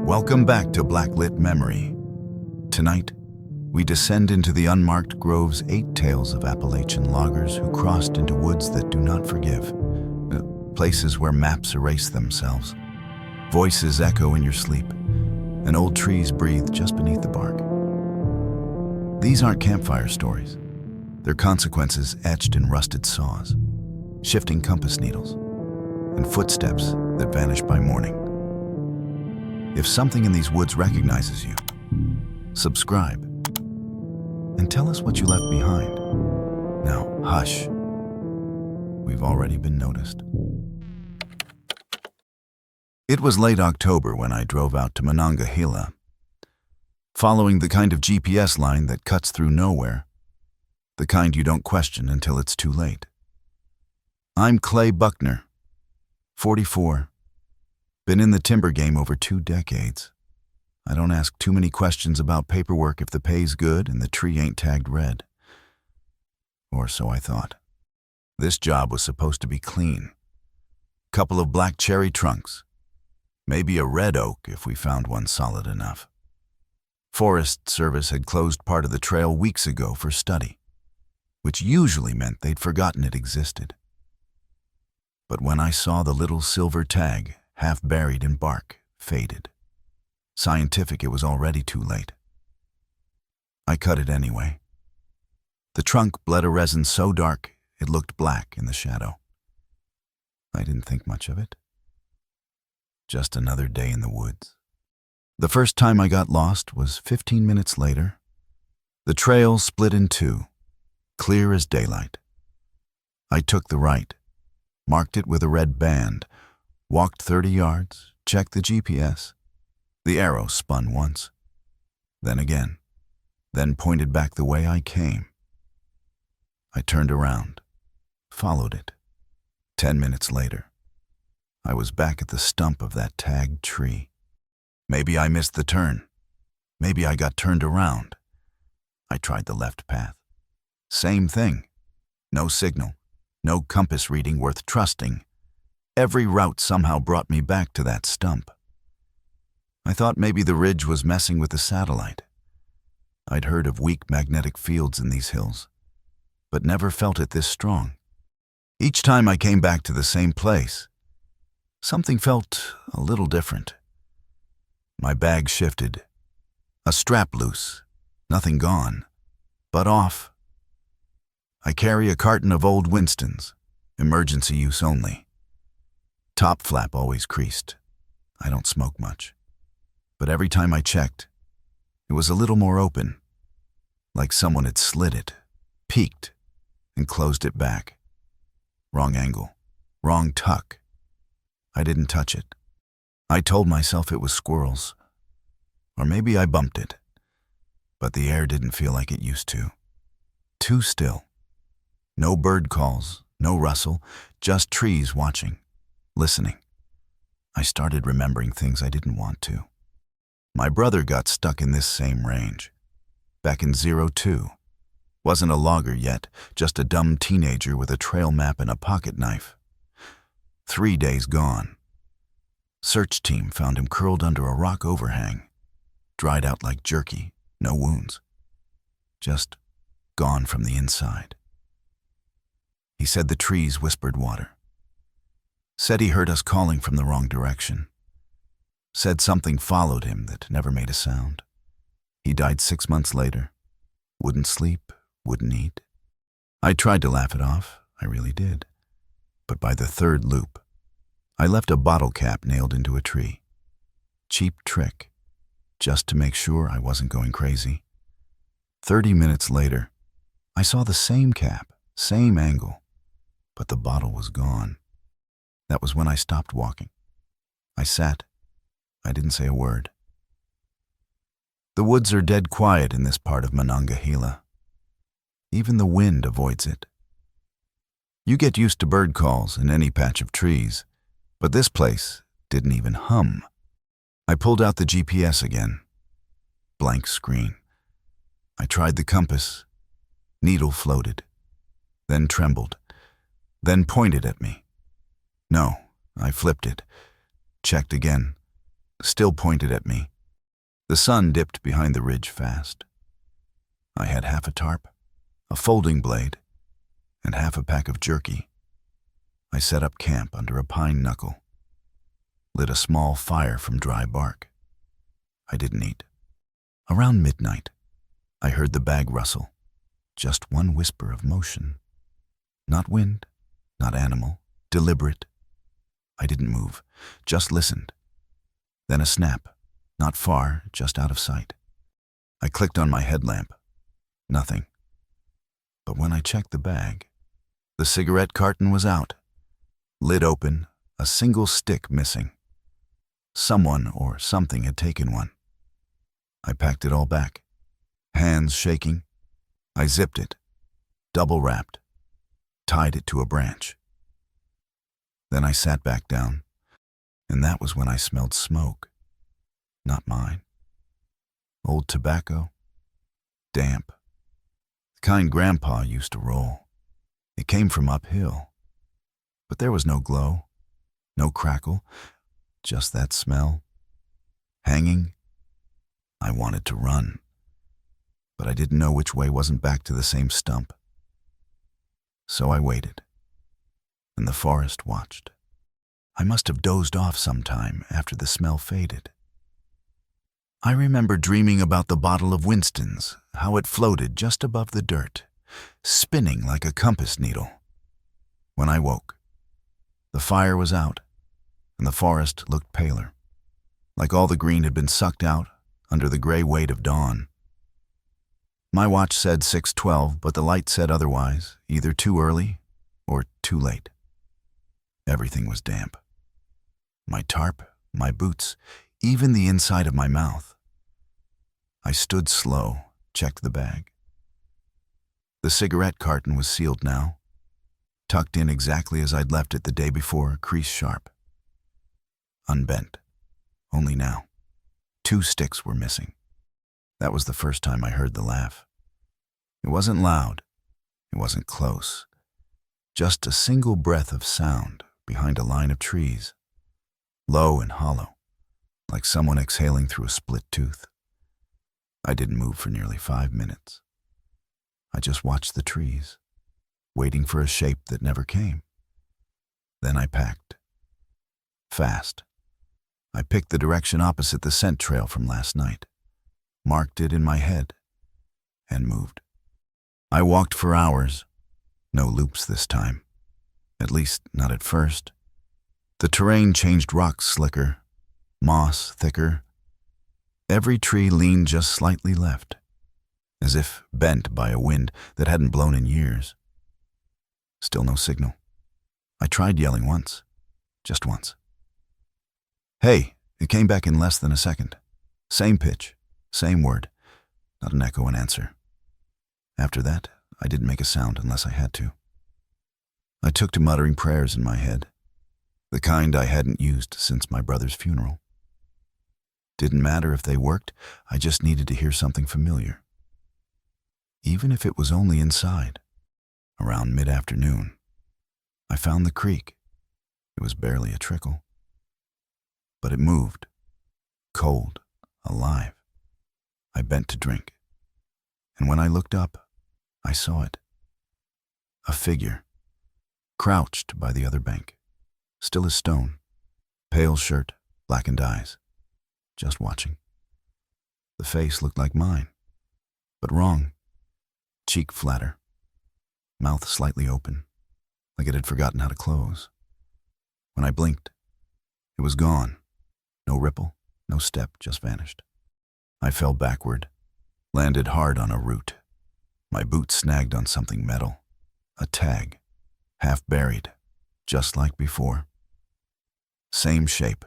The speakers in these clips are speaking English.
Welcome back to Blacklit Memory. Tonight, we descend into the unmarked grove's 8 tales of Appalachian loggers who crossed into woods that do not forgive, places where maps erase themselves, voices echo in your sleep, and old trees breathe just beneath the bark. These aren't campfire stories. They're consequences etched in rusted saws, shifting compass needles, and footsteps that vanish by morning. If something in these woods recognizes you, subscribe and tell us what you left behind. Now, hush. We've already been noticed. It was late October when I drove out to Monongahela, following the kind of GPS line that cuts through nowhere, the kind you don't question until it's too late. I'm Clay Buckner, 44. Been in the timber game over 2 decades. I don't ask too many questions about paperwork if the pay's good and the tree ain't tagged red. Or so I thought. This job was supposed to be clean. Couple of black cherry trunks. Maybe a red oak if we found one solid enough. Forest Service had closed part of the trail weeks ago for study, which usually meant they'd forgotten it existed. But when I saw the little silver tag, half buried in bark, faded. Scientific, it was already too late. I cut it anyway. The trunk bled a resin so dark it looked black in the shadow. I didn't think much of it. Just another day in the woods. The first time I got lost was 15 minutes later. The trail split in 2, clear as daylight. I took the right, marked it with a red band, walked 30 yards, checked the GPS. The arrow spun once, then again, then pointed back the way I came. I turned around, followed it. 10 minutes later, I was back at the stump of that tagged tree. Maybe I missed the turn. Maybe I got turned around. I tried the left path. Same thing. No signal, no compass reading worth trusting. Every route somehow brought me back to that stump. I thought maybe the ridge was messing with the satellite. I'd heard of weak magnetic fields in these hills, but never felt it this strong. Each time I came back to the same place, something felt a little different. My bag shifted, a strap loose, nothing gone, but off. I carry a carton of old Winstons, emergency use only. Top flap always creased. I don't smoke much. But every time I checked, it was a little more open, like someone had slid it, peeked, and closed it back. Wrong angle, wrong tuck. I didn't touch it. I told myself it was squirrels. Or maybe I bumped it. But the air didn't feel like it used to. Too still. No bird calls, no rustle, just trees watching. Listening. I started remembering things I didn't want to. My brother got stuck in this same range. Back in 02. Wasn't a logger yet, just a dumb teenager with a trail map and a pocket knife. 3 days gone. Search team found him curled under a rock overhang. Dried out like jerky, no wounds. Just gone from the inside. He said the trees whispered water. Said he heard us calling from the wrong direction. Said something followed him that never made a sound. He died 6 months later. Wouldn't sleep, wouldn't eat. I tried to laugh it off, I really did. But by the 3rd loop, I left a bottle cap nailed into a tree. Cheap trick, just to make sure I wasn't going crazy. 30 minutes later, I saw the same cap, same angle, but the bottle was gone. That was when I stopped walking. I sat. I didn't say a word. The woods are dead quiet in this part of Monongahela. Even the wind avoids it. You get used to bird calls in any patch of trees, but this place didn't even hum. I pulled out the GPS again. Blank screen. I tried the compass. Needle floated, then trembled, then pointed at me. No, I flipped it, checked again. still pointed at me. The sun dipped behind the ridge fast. I had half a tarp, a folding blade, and half a pack of jerky. I set up camp under a pine knuckle, lit a small fire from dry bark. I didn't eat. Around midnight, I heard the bag rustle, just one whisper of motion. Not wind, not animal, deliberate. I didn't move, just listened. Then a snap, not far, just out of sight. I clicked on my headlamp. Nothing. But when I checked the bag, the cigarette carton was out. Lid open, a single stick missing. Someone or something had taken one. I packed it all back, hands shaking. I zipped it, double wrapped, tied it to a branch. Then I sat back down, and that was when I smelled smoke. Not mine. Old tobacco, damp. The kind Grandpa used to roll. It came from uphill. But there was no glow, no crackle, just that smell. Hanging. I wanted to run, but I didn't know which way wasn't back to the same stump. So I waited, and the forest watched. I must have dozed off sometime after the smell faded. I remember dreaming about the bottle of Winston's, how it floated just above the dirt, spinning like a compass needle. When I woke, the fire was out, and the forest looked paler, like all the green had been sucked out under the gray weight of dawn. My watch said 6:12, but the light said otherwise, either too early or too late. Everything was damp. My tarp, my boots, even the inside of my mouth. I stood slow, checked the bag. The cigarette carton was sealed now, tucked in exactly as I'd left it the day before, crease sharp. Unbent. Only now, 2 sticks were missing. That was the first time I heard the laugh. It wasn't loud. It wasn't close. Just a single breath of sound behind a line of trees, low and hollow, like someone exhaling through a split tooth. I didn't move for nearly 5 minutes. I just watched the trees, waiting for a shape that never came. Then I packed. Fast. I picked the direction opposite the scent trail from last night, marked it in my head, and moved. I walked for hours. No loops this time. At least, not at first. The terrain changed rocks slicker, moss thicker. Every tree leaned just slightly left, as if bent by a wind that hadn't blown in years. Still no signal. I tried yelling once, just once. Hey, it came back in less than a second. Same pitch, same word, not an echo in answer. After that, I didn't make a sound unless I had to. I took to muttering prayers in my head, the kind I hadn't used since my brother's funeral. Didn't matter if they worked, I just needed to hear something familiar. Even if it was only inside. Around mid-afternoon, I found the creek. It was barely a trickle. But it moved, cold, alive. I bent to drink, and when I looked up, I saw it. A figure, crouched by the other bank, still as stone, pale shirt, blackened eyes, just watching. The face looked like mine, but wrong. Cheek flatter, mouth slightly open, like it had forgotten how to close. When I blinked, it was gone. No ripple, no step, just vanished. I fell backward, landed hard on a root. My boot snagged on something metal, a tag, half buried, just like before. Same shape,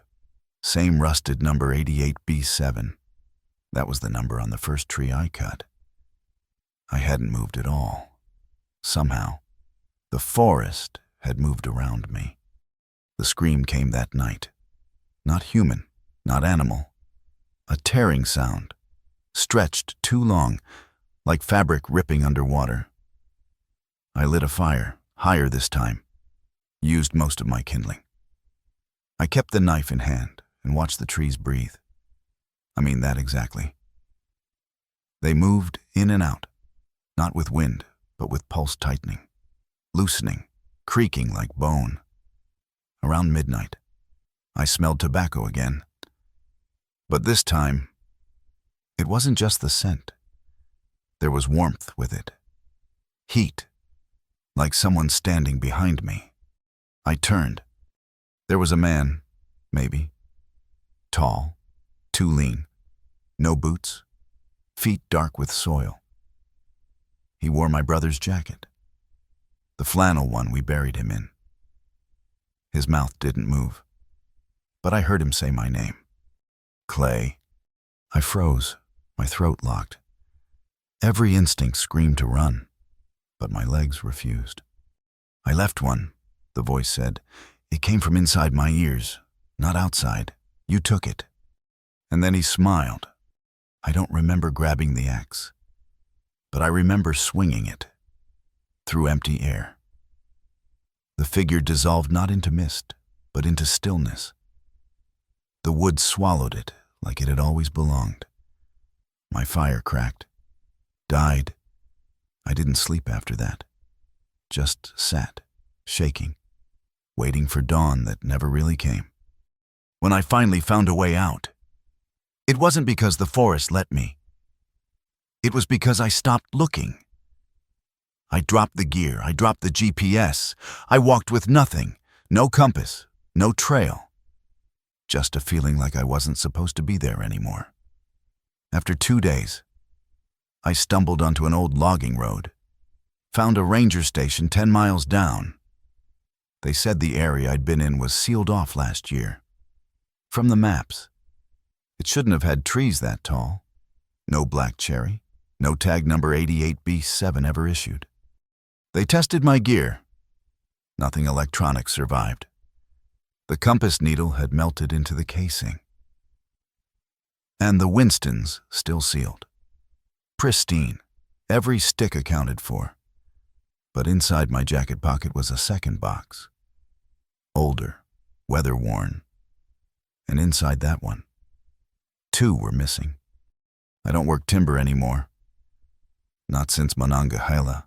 same rusted number 88B7. That was the number on the first tree I cut. I hadn't moved at all. Somehow, the forest had moved around me. The scream came that night. Not human, not animal. A tearing sound, stretched too long, like fabric ripping underwater. I lit a fire, higher this time, used most of my kindling. I kept the knife in hand, and watched the trees breathe. I mean that exactly. They moved in and out, not with wind, but with pulse tightening, loosening, creaking like bone. Around midnight, I smelled tobacco again. But this time, it wasn't just the scent. There was warmth with it. Heat, like someone standing behind me. I turned. There was a man, maybe. Tall, too lean, no boots, feet dark with soil. He wore my brother's jacket, the flannel one we buried him in. His mouth didn't move, but I heard him say my name. Clay. I froze, my throat locked. Every instinct screamed to run, but my legs refused. I left one, the voice said. It came from inside my ears, not outside. You took it. And then he smiled. I don't remember grabbing the axe, but I remember swinging it through empty air. The figure dissolved not into mist, but into stillness. The wood swallowed it like it had always belonged. My fire cracked, died. I didn't sleep after that. Just sat, shaking, waiting for dawn that never really came. When I finally found a way out, it wasn't because the forest let me. It was because I stopped looking. I dropped the gear, I dropped the GPS. I walked with nothing, no compass, no trail. Just a feeling like I wasn't supposed to be there anymore. After 2 days, I stumbled onto an old logging road, found a ranger station 10 miles down. They said the area I'd been in was sealed off last year. From the maps, it shouldn't have had trees that tall. No black cherry, no tag number 88B7 ever issued. They tested my gear. Nothing electronic survived. The compass needle had melted into the casing. And the Winstons still sealed. Pristine, every stick accounted for. But inside my jacket pocket was a second box. Older, weather-worn. And inside that one, 2 were missing. I don't work timber anymore. Not since Monongahela.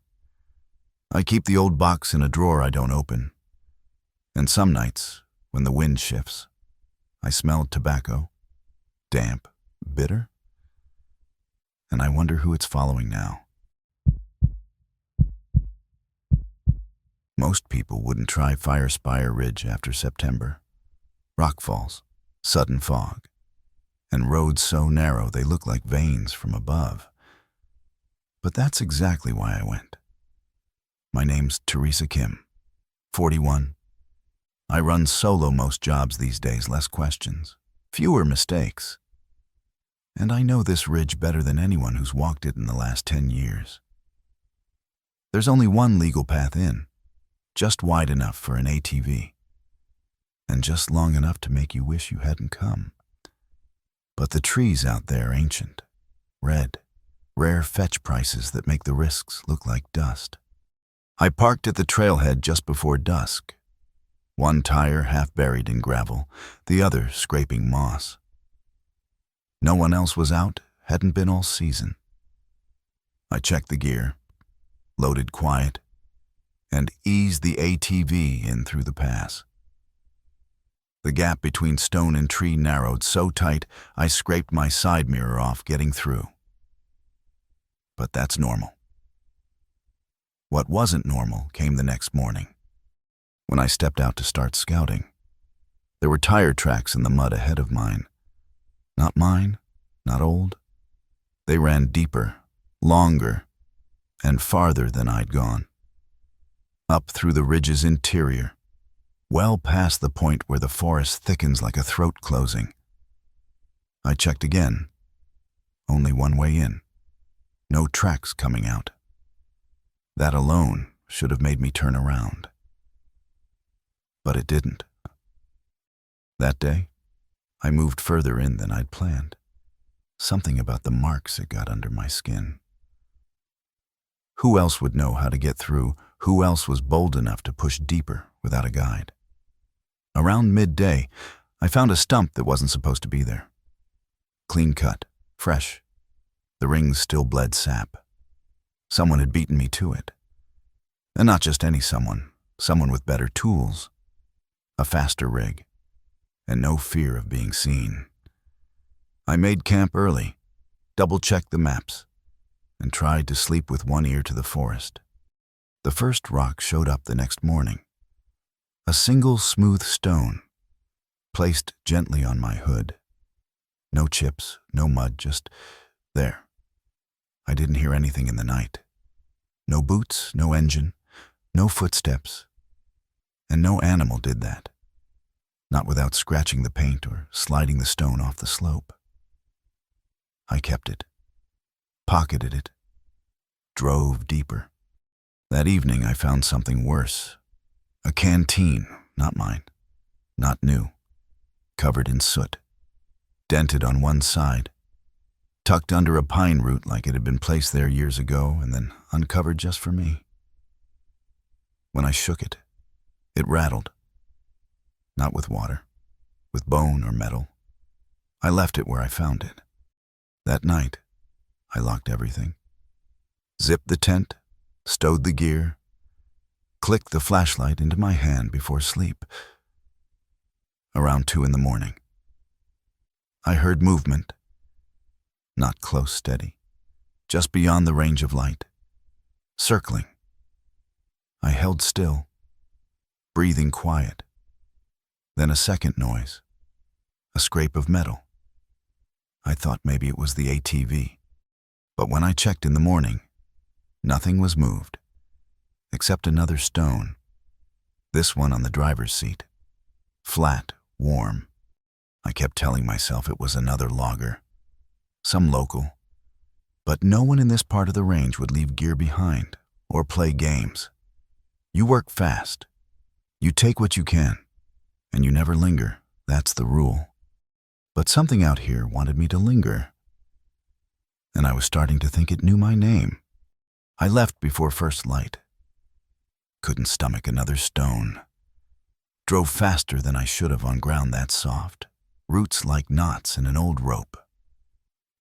I keep the old box in a drawer I don't open. And some nights, when the wind shifts, I smell tobacco, damp, bitter, and I wonder who it's following now. Most people wouldn't try Firespire Ridge after September. Rockfalls, sudden fog, and roads so narrow they look like veins from above. But that's exactly why I went. My name's Teresa Kim, 41. I run solo most jobs these days, less questions, fewer mistakes. And I know this ridge better than anyone who's walked it in the last 10 years. There's only one legal path in, just wide enough for an ATV, and just long enough to make you wish you hadn't come. But the trees out there ancient, red, rare fetch prices that make the risks look like dust. I parked at the trailhead just before dusk, one tire half buried in gravel, the other scraping moss. No one else was out, hadn't been all season. I checked the gear, loaded quiet, and eased the ATV in through the pass. The gap between stone and tree narrowed so tight I scraped my side mirror off getting through. But that's normal. What wasn't normal came the next morning. When I stepped out to start scouting, there were tire tracks in the mud ahead of mine. Not mine, not old. They ran deeper, longer, and farther than I'd gone. Up through the ridge's interior, well past the point where the forest thickens like a throat closing. I checked again. Only one way in. No tracks coming out. That alone should have made me turn around. But it didn't. That day, I moved further in than I'd planned. Something about the marks it got under my skin. Who else would know how to get through? Who else was bold enough to push deeper without a guide? Around midday, I found a stump that wasn't supposed to be there. Clean cut, fresh. The rings still bled sap. Someone had beaten me to it. And not just any someone with better tools, a faster rig, and no fear of being seen. I made camp early, double-checked the maps, and tried to sleep with one ear to the forest. The first rock showed up the next morning. A single smooth stone, placed gently on my hood. No chips, no mud, just there. I didn't hear anything in the night. No boots, no engine, no footsteps. And no animal did that. Not without scratching the paint or sliding the stone off the slope. I kept it, pocketed it, drove deeper. That evening I found something worse. A canteen, not mine, not new, covered in soot, dented on one side, tucked under a pine root like it had been placed there years ago and then uncovered just for me. When I shook it, it rattled. Not with water, with bone or metal. I left it where I found it. That night, I locked everything. Zipped the tent, stowed the gear, clicked the flashlight into my hand before sleep. Around 2 a.m, I heard movement. Not close, steady, just beyond the range of light. Circling. I held still, breathing quiet. Then a second noise, a scrape of metal. I thought maybe it was the ATV, but when I checked in the morning, nothing was moved, except another stone, this one on the driver's seat, flat, warm. I kept telling myself it was another logger, some local, but no one in this part of the range would leave gear behind or play games. You work fast, you take what you can, and you never linger, that's the rule. But something out here wanted me to linger, and I was starting to think it knew my name. I left before first light. Couldn't stomach another stone. Drove faster than I should have on ground that soft, roots like knots in an old rope.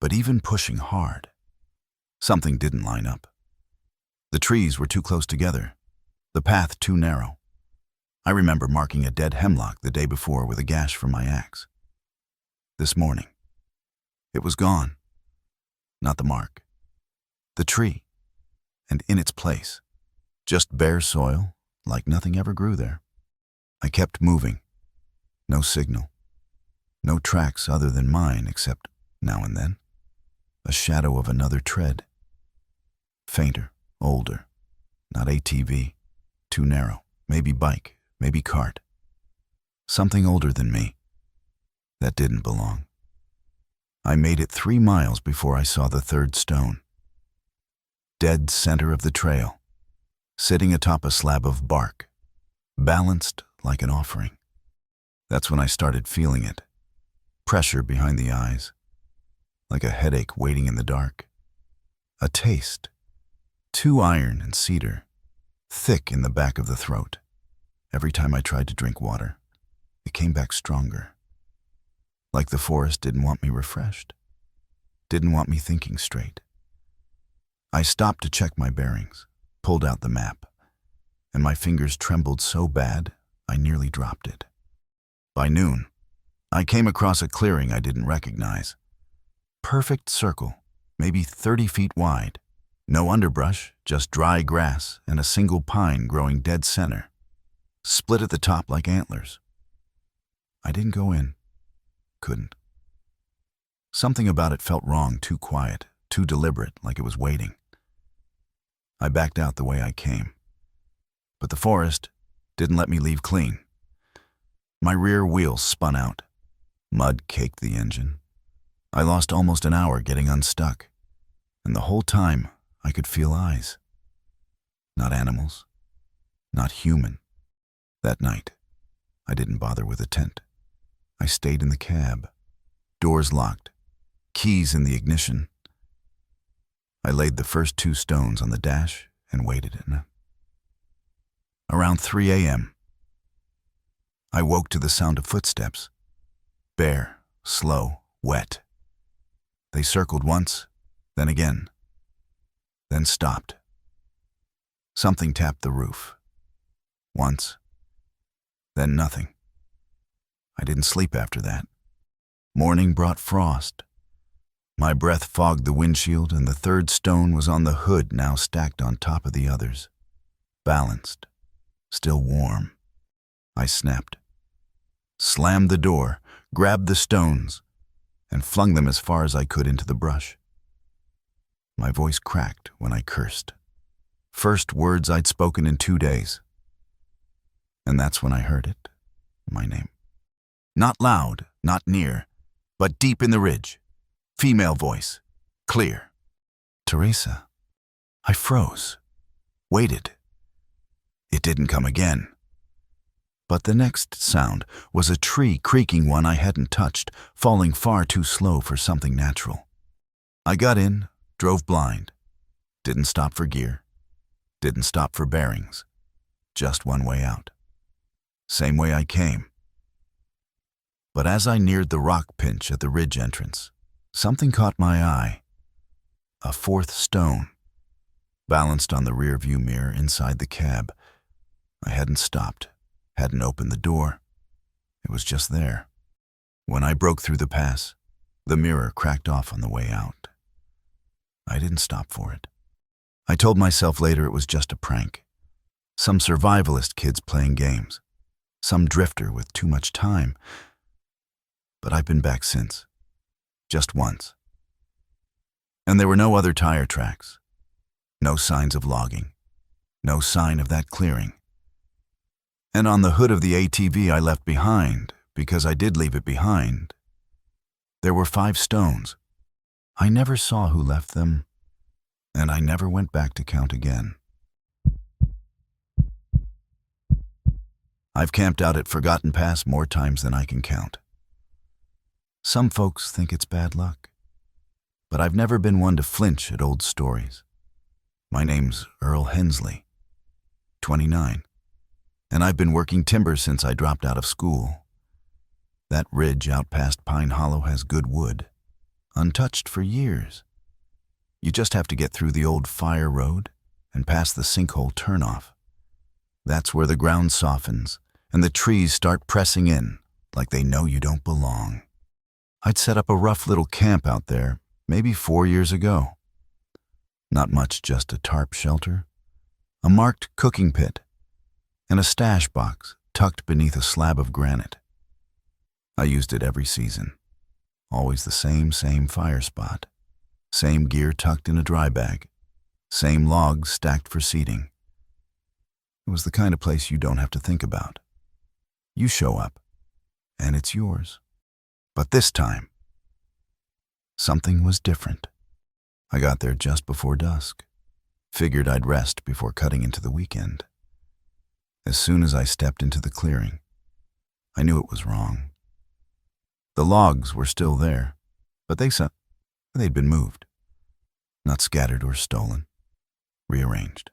But even pushing hard, something didn't line up. The trees were too close together, the path too narrow. I remember marking a dead hemlock the day before with a gash from my axe. This morning, it was gone. Not the mark, the tree, and in its place, just bare soil, like nothing ever grew there. I kept moving. No signal. No tracks other than mine, except, now and then, a shadow of another tread. Fainter, older, not ATV, too narrow, maybe bike, maybe cart. Something older than me. That didn't belong. I made it 3 miles before I saw the third stone. Dead center of the trail, sitting atop a slab of bark, balanced like an offering. That's when I started feeling it. Pressure behind the eyes, like a headache waiting in the dark. A taste, too iron and cedar, thick in the back of the throat. Every time I tried to drink water, it came back stronger. Like the forest didn't want me refreshed, didn't want me thinking straight. I stopped to check my bearings, pulled out the map, and my fingers trembled so bad I nearly dropped it. By noon, I came across a clearing I didn't recognize. Perfect circle, maybe 30 feet wide. No underbrush, just dry grass and a single pine growing dead center, split at the top like antlers. I didn't go in. Couldn't. Something about it felt wrong, too quiet, too deliberate, like it was waiting. I backed out the way I came. But the forest didn't let me leave clean. My rear wheel spun out. Mud caked the engine. I lost almost an hour getting unstuck. And the whole time, I could feel eyes. Not animals. Not human. That night, I didn't bother with a tent. I stayed in the cab. Doors locked. Keys in the ignition. I laid the first 2 stones on the dash and waited in it. Around 3 a.m., I woke to the sound of footsteps, bare, slow, wet. They circled once, then again, then stopped. Something tapped the roof. Once, then nothing. I didn't sleep after that. Morning brought frost. My breath fogged the windshield, and the third stone was on the hood, now stacked on top of the others. Balanced, still warm. I snapped, slammed the door, grabbed the stones, and flung them as far as I could into the brush. My voice cracked when I cursed. First words I'd spoken in 2 days. And that's when I heard it, my name. Not loud, not near, but deep in the ridge. Female voice, clear. Teresa. I froze, waited. It didn't come again. But the next sound was a tree creaking, one I hadn't touched, falling far too slow for something natural. I got in, drove blind. Didn't stop for gear. Didn't stop for bearings. Just one way out. Same way I came. But as I neared the rock pinch at the ridge entrance, something caught my eye. A fourth stone, balanced on the rear-view mirror inside the cab. I hadn't stopped, hadn't opened the door. It was just there. When I broke through the pass, the mirror cracked off on the way out. I didn't stop for it. I told myself later it was just a prank. Some survivalist kids playing games. Some drifter with too much time. But I've been back since. Just once. And there were no other tire tracks. No signs of logging. No sign of that clearing. And on the hood of the ATV I left behind, because I did leave it behind, there were 5 stones. I never saw who left them, and I never went back to count again. I've camped out at Forgotten Pass more times than I can count. Some folks think it's bad luck, but I've never been one to flinch at old stories. My name's Earl Hensley, 29, and I've been working timber since I dropped out of school. That ridge out past Pine Hollow has good wood, untouched for years. You just have to get through the old fire road and past the sinkhole turnoff. That's where the ground softens and the trees start pressing in like they know you don't belong. I'd set up a rough little camp out there maybe 4 years ago. Not much, just a tarp shelter, a marked cooking pit, and a stash box tucked beneath a slab of granite. I used it every season. Always the same fire spot. Same gear tucked in a dry bag. Same logs stacked for seating. It was the kind of place you don't have to think about. You show up, and it's yours. But this time, something was different. I got there just before dusk. Figured I'd rest before cutting into the weekend. As soon as I stepped into the clearing, I knew it was wrong. The logs were still there, but they'd been moved. Not scattered or stolen. Rearranged.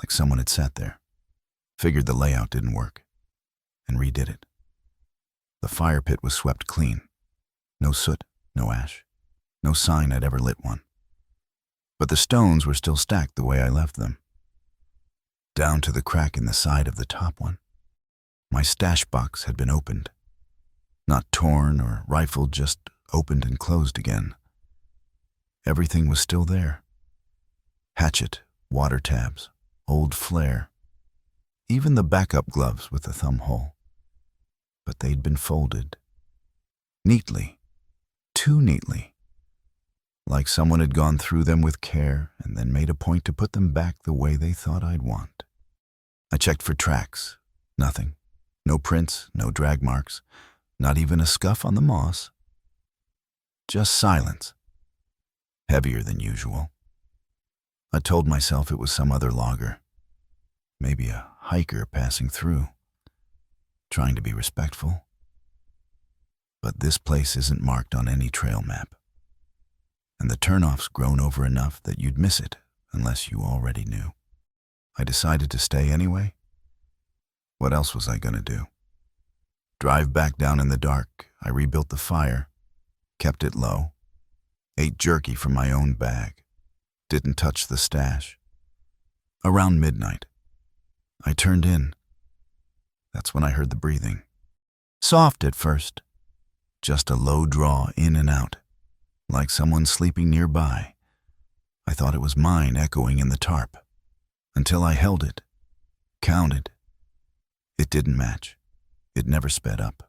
Like someone had sat there, figured the layout didn't work, and redid it. The fire pit was swept clean. No soot, no ash, no sign I'd ever lit one. But the stones were still stacked the way I left them. Down to the crack in the side of the top one. My stash box had been opened. Not torn or rifled, just opened and closed again. Everything was still there. Hatchet, water tabs, old flare. Even the backup gloves with the thumb hole. But they'd been folded. Neatly. Too neatly. Like someone had gone through them with care and then made a point to put them back the way they thought I'd want. I checked for tracks. Nothing. No prints, no drag marks. Not even a scuff on the moss. Just silence. Heavier than usual. I told myself it was some other logger. Maybe a hiker passing through. Trying to be respectful. But this place isn't marked on any trail map. And the turnoff's grown over enough that you'd miss it unless you already knew. I decided to stay anyway. What else was I going to do? Drive back down in the dark, I rebuilt the fire, kept it low, ate jerky from my own bag, didn't touch the stash. Around midnight, I turned in. That's when I heard the breathing. Soft at first, just a low draw in and out, like someone sleeping nearby. I thought it was mine echoing in the tarp, until I held it, counted. It didn't match. It never sped up,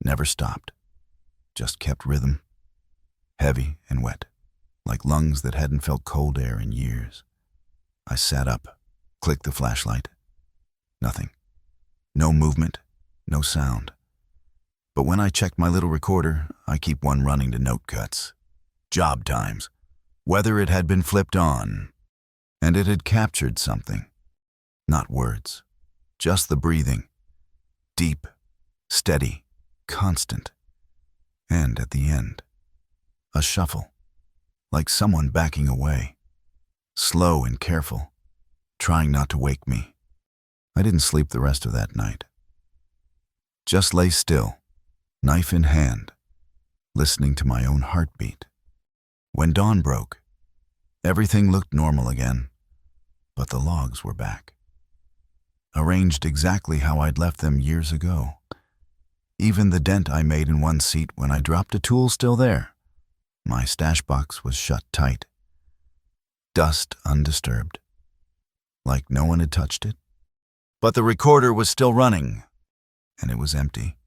never stopped, just kept rhythm, heavy and wet, like lungs that hadn't felt cold air in years. I sat up, clicked the flashlight. Nothing. No movement, no sound. But when I checked my little recorder, I keep one running to note cuts, job times, whether it had been flipped on, and it had captured something. Not words, just the breathing, deep, steady, constant. And at the end, a shuffle, like someone backing away, slow and careful, trying not to wake me. I didn't sleep the rest of that night. Just lay still, knife in hand, listening to my own heartbeat. When dawn broke, everything looked normal again, but the logs were back. Arranged exactly how I'd left them years ago. Even the dent I made in one seat when I dropped a tool still there. My stash box was shut tight. Dust undisturbed, like no one had touched it. But the recorder was still running, and it was empty.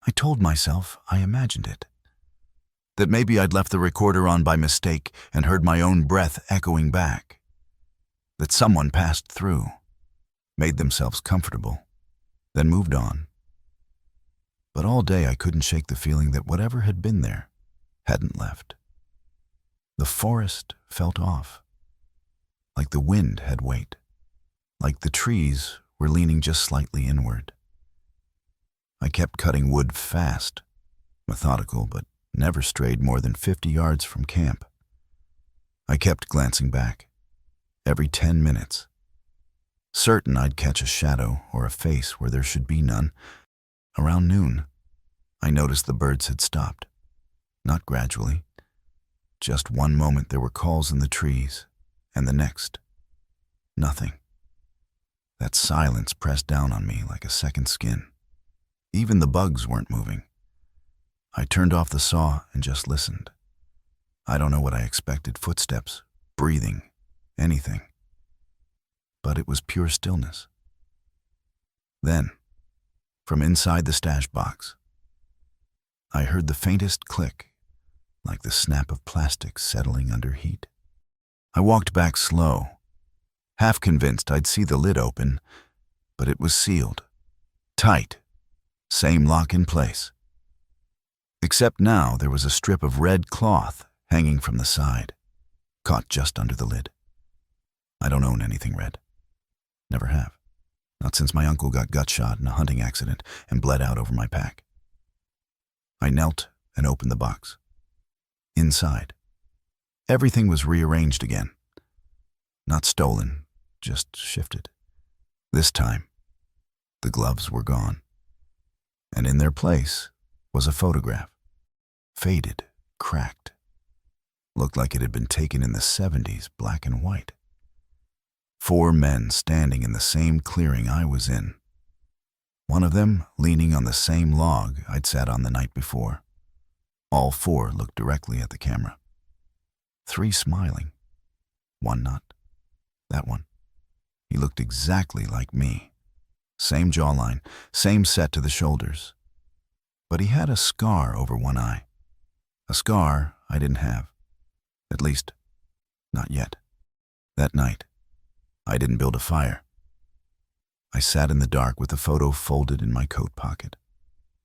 I told myself I imagined it. That maybe I'd left the recorder on by mistake and heard my own breath echoing back. That someone passed through, made themselves comfortable, then moved on. But all day I couldn't shake the feeling that whatever had been there hadn't left. The forest felt off, like the wind had weight, like the trees were leaning just slightly inward. I kept cutting wood fast, methodical, but never strayed more than 50 yards from camp. I kept glancing back, every 10 minutes, certain I'd catch a shadow or a face where there should be none. Around noon, I noticed the birds had stopped, not gradually. Just one moment there were calls in the trees, and the next, nothing. That silence pressed down on me like a second skin. Even the bugs weren't moving. I turned off the saw and just listened. I don't know what I expected, footsteps, breathing, anything. But it was pure stillness. Then, from inside the stash box, I heard the faintest click, like the snap of plastic settling under heat. I walked back slow, half convinced I'd see the lid open, but it was sealed, tight, same lock in place. Except now there was a strip of red cloth hanging from the side, caught just under the lid. I don't own anything red. Never have. Not since my uncle got gut shot in a hunting accident and bled out over my pack. I knelt and opened the box. Inside, everything was rearranged again. Not stolen, just shifted. This time, the gloves were gone. And in their place was a photograph. Faded, cracked. Looked like it had been taken in the 70s, black and white. 4 men standing in the same clearing I was in. One of them leaning on the same log I'd sat on the night before. All 4 looked directly at the camera. 3 smiling. 1 not. That one. He looked exactly like me. Same jawline, same set to the shoulders. But he had a scar over one eye. A scar I didn't have. At least, not yet. That night, I didn't build a fire. I sat in the dark with the photo folded in my coat pocket,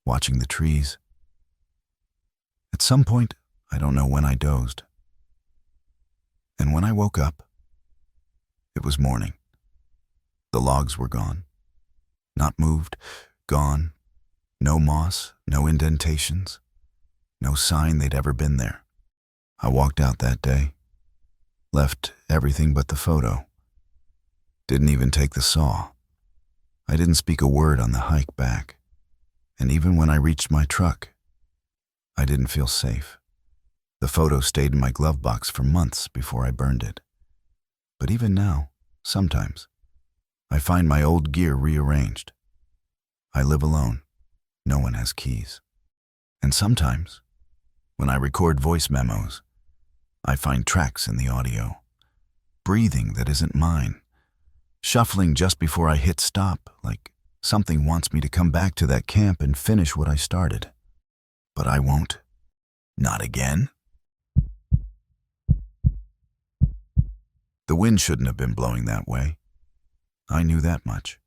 watching the trees. At some point, I don't know when I dozed. And when I woke up, it was morning. The logs were gone. Not moved, gone. No moss, no indentations. No sign they'd ever been there. I walked out that day. Left everything but the photo. Didn't even take the saw. I didn't speak a word on the hike back. And even when I reached my truck, I didn't feel safe. The photo stayed in my glove box for months before I burned it. But even now, sometimes, I find my old gear rearranged. I live alone. No one has keys. And sometimes, when I record voice memos, I find tracks in the audio, breathing that isn't mine, shuffling just before I hit stop, like something wants me to come back to that camp and finish what I started. But I won't. Not again. The wind shouldn't have been blowing that way. I knew that much.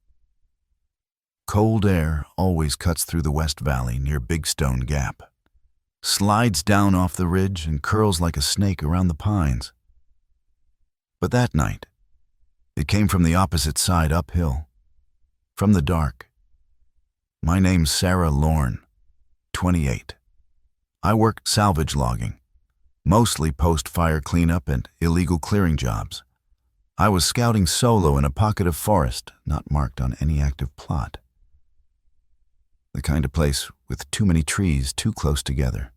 Cold air always cuts through the West Valley near Big Stone Gap, slides down off the ridge and curls like a snake around the pines. But that night, it came from the opposite side uphill, from the dark. My name's Sarah Lorne, 28. I work salvage logging, mostly post-fire cleanup and illegal clearing jobs. I was scouting solo in a pocket of forest not marked on any active plot. The kind of place with too many trees too close together.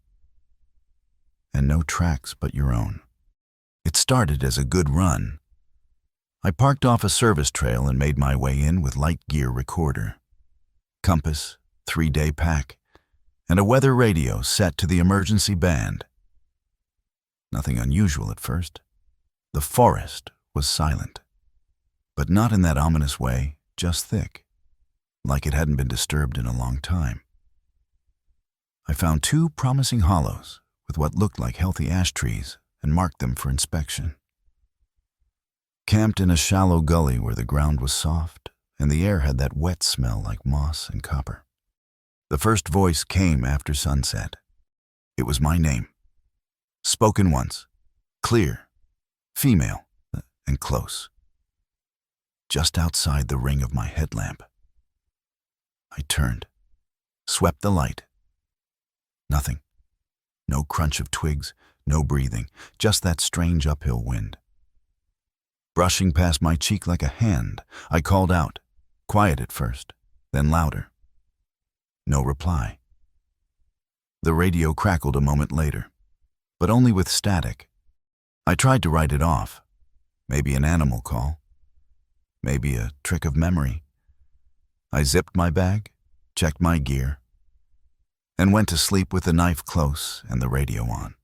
And no tracks but your own. It started as a good run. I parked off a service trail and made my way in with light gear recorder, compass, 3-day pack, and a weather radio set to the emergency band. Nothing unusual at first. The forest was silent, but not in that ominous way, just thick, like it hadn't been disturbed in a long time. I found 2 promising hollows with what looked like healthy ash trees and marked them for inspection. Camped in a shallow gully where the ground was soft and the air had that wet smell like moss and copper. The first voice came after sunset. It was my name. Spoken once, clear, female, and close. Just outside the ring of my headlamp. I turned, swept the light. Nothing. No crunch of twigs, no breathing, just that strange uphill wind. Brushing past my cheek like a hand, I called out, quiet at first, then louder. No reply. The radio crackled a moment later, but only with static. I tried to write it off. Maybe an animal call. Maybe a trick of memory. I zipped my bag, checked my gear, and went to sleep with the knife close and the radio on.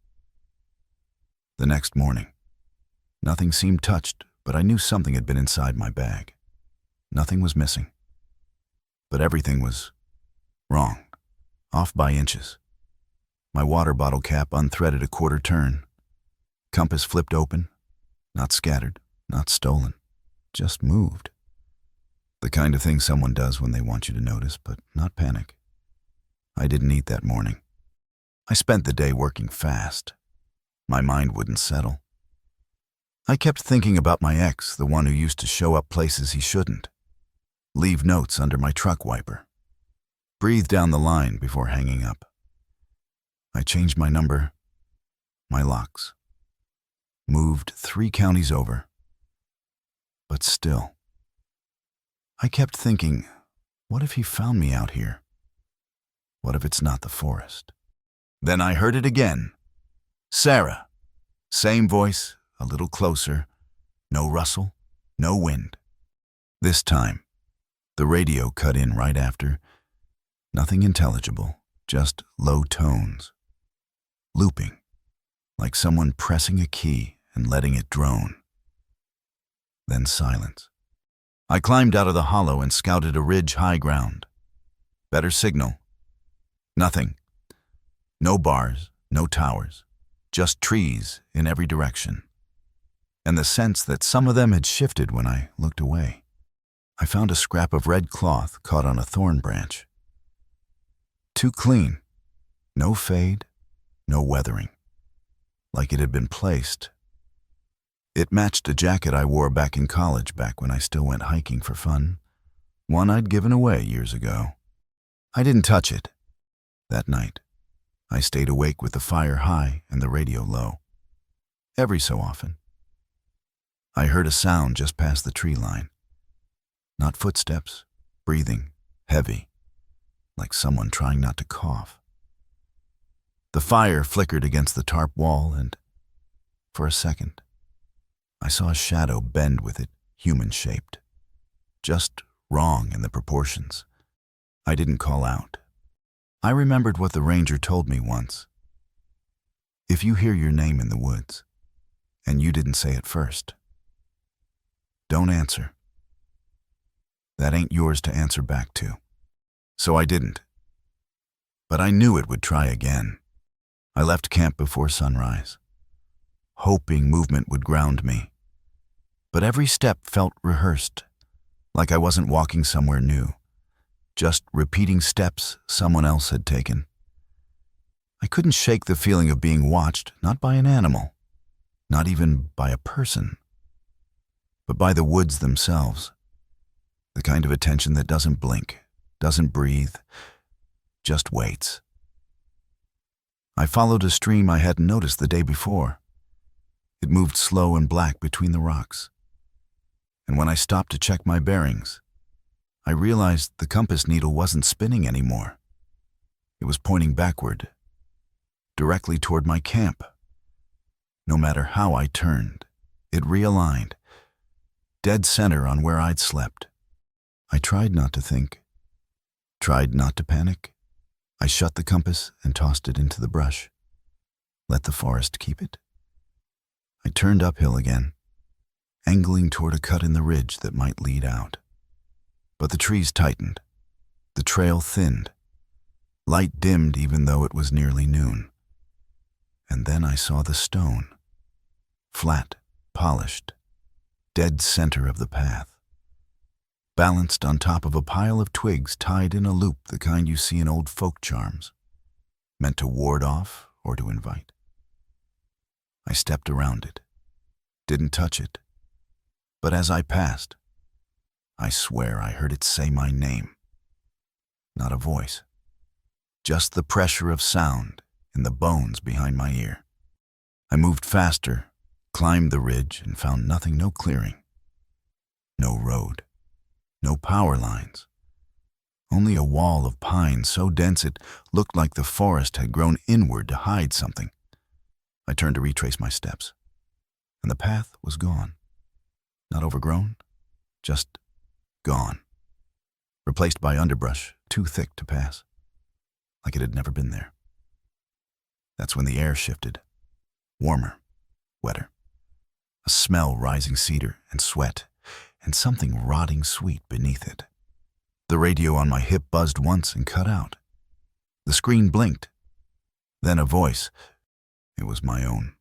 The next morning, nothing seemed touched, but I knew something had been inside my bag. Nothing was missing. But everything was wrong, off by inches. My water bottle cap unthreaded a quarter turn. Compass flipped open, not scattered, not stolen, just moved. The kind of thing someone does when they want you to notice, but not panic. I didn't eat that morning. I spent the day working fast. My mind wouldn't settle. I kept thinking about my ex, the one who used to show up places he shouldn't, leave notes under my truck wiper, breathe down the line before hanging up. I changed my number, my locks, moved 3 counties over. But still, I kept thinking, what if he found me out here? What if it's not the forest? Then I heard it again. Sarah. Same voice, a little closer. No rustle, no wind. This time, the radio cut in right after. Nothing intelligible, just low tones. Looping, like someone pressing a key and letting it drone. Then silence. I climbed out of the hollow and scouted a ridge high ground. Better signal. Nothing. No bars, no towers, just trees in every direction. And the sense that some of them had shifted when I looked away. I found a scrap of red cloth caught on a thorn branch. Too clean. No fade, no weathering. Like it had been placed. It matched a jacket I wore back in college, back when I still went hiking for fun. One I'd given away years ago. I didn't touch it. That night, I stayed awake with the fire high and the radio low. Every so often, I heard a sound just past the tree line. Not footsteps, breathing, heavy. like someone trying not to cough. The fire flickered against the tarp wall, and for a second, I saw a shadow bend with it, human-shaped, just wrong in the proportions. I didn't call out. I remembered what the ranger told me once. If you hear your name in the woods, and you didn't say it first, don't answer. That ain't yours to answer back to. So I didn't. But I knew it would try again. I left camp before sunrise, hoping movement would ground me. But every step felt rehearsed, like I wasn't walking somewhere new, just repeating steps someone else had taken. I couldn't shake the feeling of being watched, not by an animal, not even by a person, but by the woods themselves. The kind of attention that doesn't blink, doesn't breathe, just waits. I followed a stream I hadn't noticed the day before. It moved slow and black between the rocks. And when I stopped to check my bearings, I realized the compass needle wasn't spinning anymore. It was pointing backward, directly toward my camp. No matter how I turned, it realigned, dead center on where I'd slept. I tried not to think, tried not to panic. I shut the compass and tossed it into the brush. Let the forest keep it. I turned uphill again, angling toward a cut in the ridge that might lead out. But the trees tightened. The trail thinned. Light dimmed even though it was nearly noon. And then I saw the stone. Flat, polished, dead center of the path. Balanced on top of a pile of twigs tied in a loop, the kind you see in old folk charms, meant to ward off or to invite. I stepped around it, didn't touch it, but as I passed, I swear I heard it say my name. Not a voice, just the pressure of sound in the bones behind my ear. I moved faster, climbed the ridge, and found nothing, no clearing, no road. No power lines, only a wall of pine so dense it looked like the forest had grown inward to hide something. I turned to retrace my steps, and the path was gone. Not overgrown, just gone. Replaced by underbrush too thick to pass, like it had never been there. That's when the air shifted, warmer, wetter. A smell rising cedar and sweat, and something rotting sweet beneath it. The radio on my hip buzzed once and cut out. The screen blinked. Then a voice. It was my own.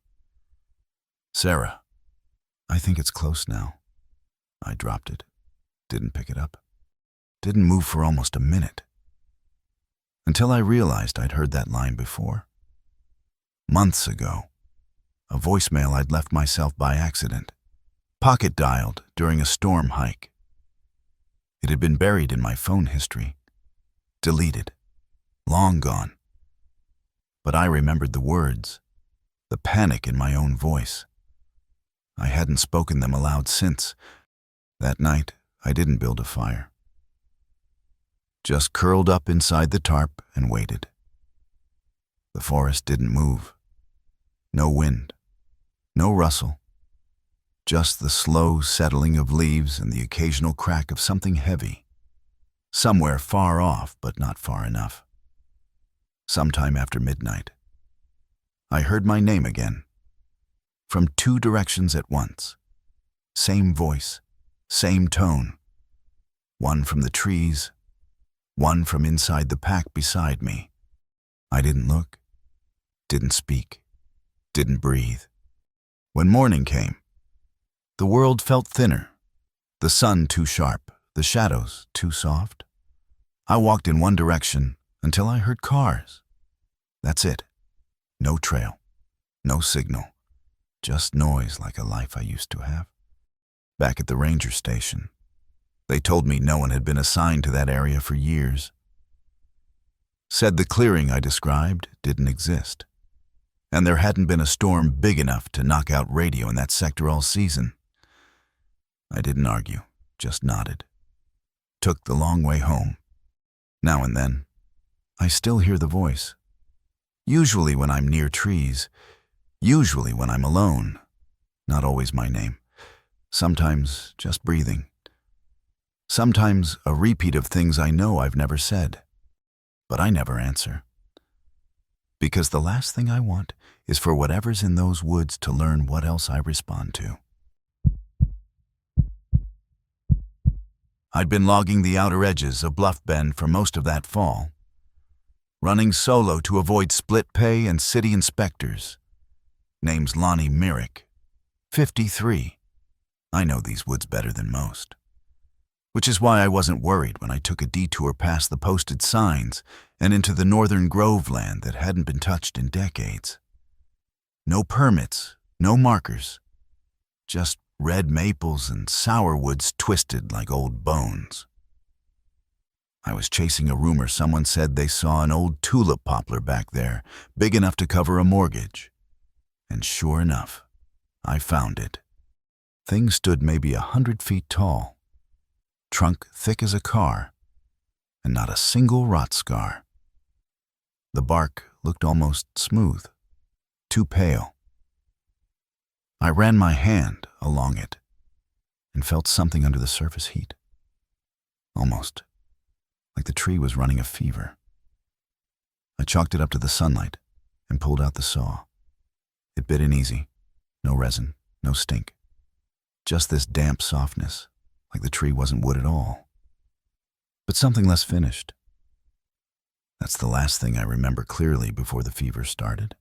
"Sarah, I think it's close now." I dropped it. Didn't pick it up. Didn't move for almost a minute. Until I realized I'd heard that line before. Months ago. A voicemail I'd left myself by accident. Pocket dialed during a storm hike. It had been buried in my phone history. Deleted. Long gone. But I remembered the words, the panic in my own voice. I hadn't spoken them aloud since. That night, I didn't build a fire. Just curled up inside the tarp and waited. The forest didn't move. No wind. No rustle. Just the slow settling of leaves and the occasional crack of something heavy. Somewhere far off, but not far enough. Sometime after midnight, I heard my name again. From two directions at once. Same voice, same tone. One from the trees, one from inside the pack beside me. I didn't look, didn't speak, didn't breathe. When morning came, the world felt thinner, the sun too sharp, the shadows too soft. I walked in one direction until I heard cars. That's it. No trail, no signal, just noise like a life I used to have. Back at the ranger station, they told me no one had been assigned to that area for years. Said the clearing I described didn't exist, and there hadn't been a storm big enough to knock out radio in that sector all season. I didn't argue, just nodded. Took the long way home. Now and then, I still hear the voice. Usually when I'm near trees, usually when I'm alone. Not always my name. Sometimes just breathing. Sometimes a repeat of things I know I've never said. But I never answer. Because the last thing I want is for whatever's in those woods to learn what else I respond to. I'd been logging the outer edges of Bluff Bend for most of that fall, running solo to avoid split pay and city inspectors. Name's Lonnie Myrick, 53. I know these woods better than most. Which is why I wasn't worried when I took a detour past the posted signs and into the northern grove land that hadn't been touched in decades. No permits, no markers, just red maples and sourwoods twisted like old bones. I was chasing a rumor someone said they saw an old tulip poplar back there, big enough to cover a mortgage. And sure enough, I found it. Thing stood maybe 100 feet tall, trunk thick as a car, and not a single rot scar. The bark looked almost smooth, too pale. I ran my hand along it and felt something under the surface heat. Almost like the tree was running a fever. I chalked it up to the sunlight and pulled out the saw. It bit in easy, no resin, no stink. Just this damp softness, like the tree wasn't wood at all. But something less finished. That's the last thing I remember clearly before the fever started.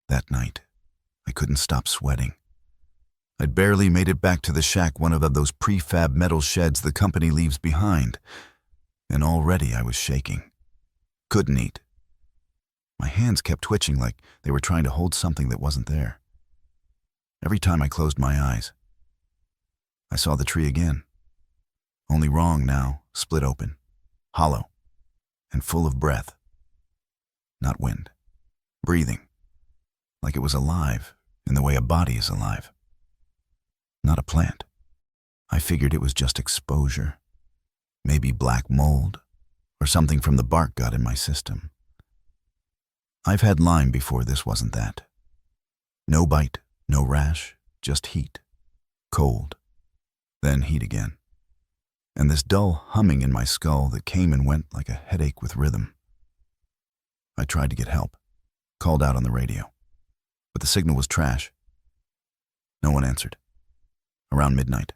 That night, I couldn't stop sweating. I'd barely made it back to the shack, one of those prefab metal sheds the company leaves behind, and already I was shaking. Couldn't eat. My hands kept twitching like they were trying to hold something that wasn't there. Every time I closed my eyes, I saw the tree again. Only wrong now, split open, hollow, and full of breath. Not wind. Breathing. Like it was alive, in the way a body is alive. Not a plant. I figured it was just exposure. Maybe black mold, or something from the bark got in my system. I've had Lyme before. This wasn't that. No bite, no rash, just heat. Cold. Then heat again. And this dull humming in my skull that came and went like a headache with rhythm. I tried to get help. Called out on the radio. But the signal was trash. No one answered. Around midnight,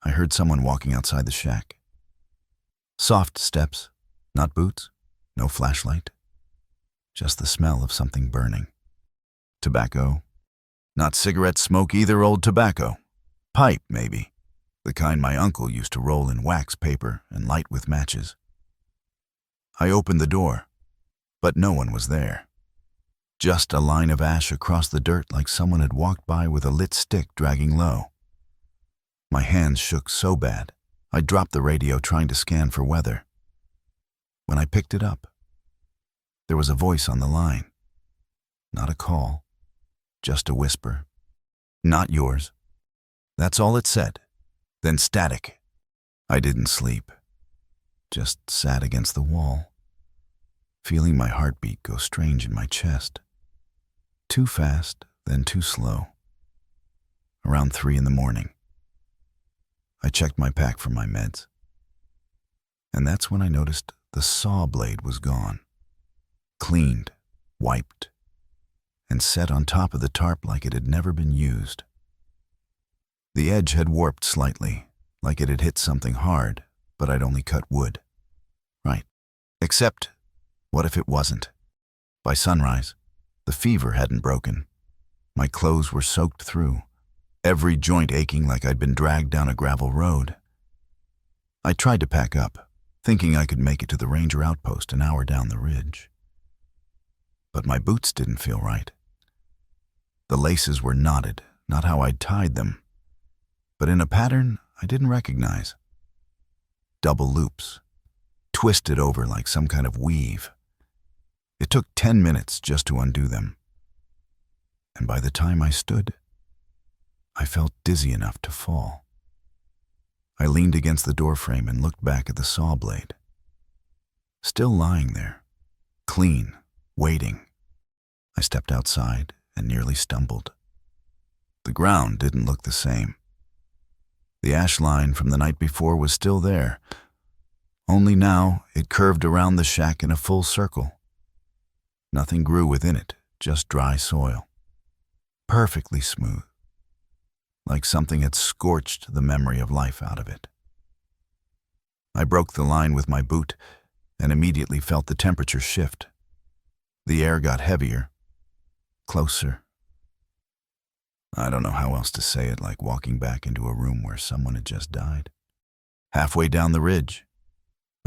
I heard someone walking outside the shack. Soft steps, not boots, no flashlight. Just the smell of something burning. Tobacco. Not cigarette smoke either, old tobacco. Pipe, maybe. The kind my uncle used to roll in wax paper and light with matches. I opened the door, but no one was there. Just a line of ash across the dirt like someone had walked by with a lit stick dragging low. My hands shook so bad, I dropped the radio trying to scan for weather. When I picked it up, there was a voice on the line. Not a call, just a whisper. Not yours. That's all it said. Then static. I didn't sleep. Just sat against the wall, feeling my heartbeat go strange in my chest. Too fast, then too slow. Around 3 a.m, I checked my pack for my meds. And that's when I noticed the saw blade was gone. Cleaned, wiped, and set on top of the tarp like it had never been used. The edge had warped slightly, like it had hit something hard, but I'd only cut wood. Right. Except, what if it wasn't? By sunrise, the fever hadn't broken. My clothes were soaked through, every joint aching like I'd been dragged down a gravel road. I tried to pack up, thinking I could make it to the ranger outpost an hour down the ridge. But my boots didn't feel right. The laces were knotted, not how I'd tied them, but in a pattern I didn't recognize. Double loops, twisted over like some kind of weave. It took 10 minutes just to undo them. And by the time I stood, I felt dizzy enough to fall. I leaned against the doorframe and looked back at the saw blade. Still lying there, clean, waiting. I stepped outside and nearly stumbled. The ground didn't look the same. The ash line from the night before was still there, only now it curved around the shack in a full circle. Nothing grew within it, just dry soil. Perfectly smooth, like something had scorched the memory of life out of it. I broke the line with my boot and immediately felt the temperature shift. The air got heavier, closer. I don't know how else to say it, like walking back into a room where someone had just died. Halfway down the ridge,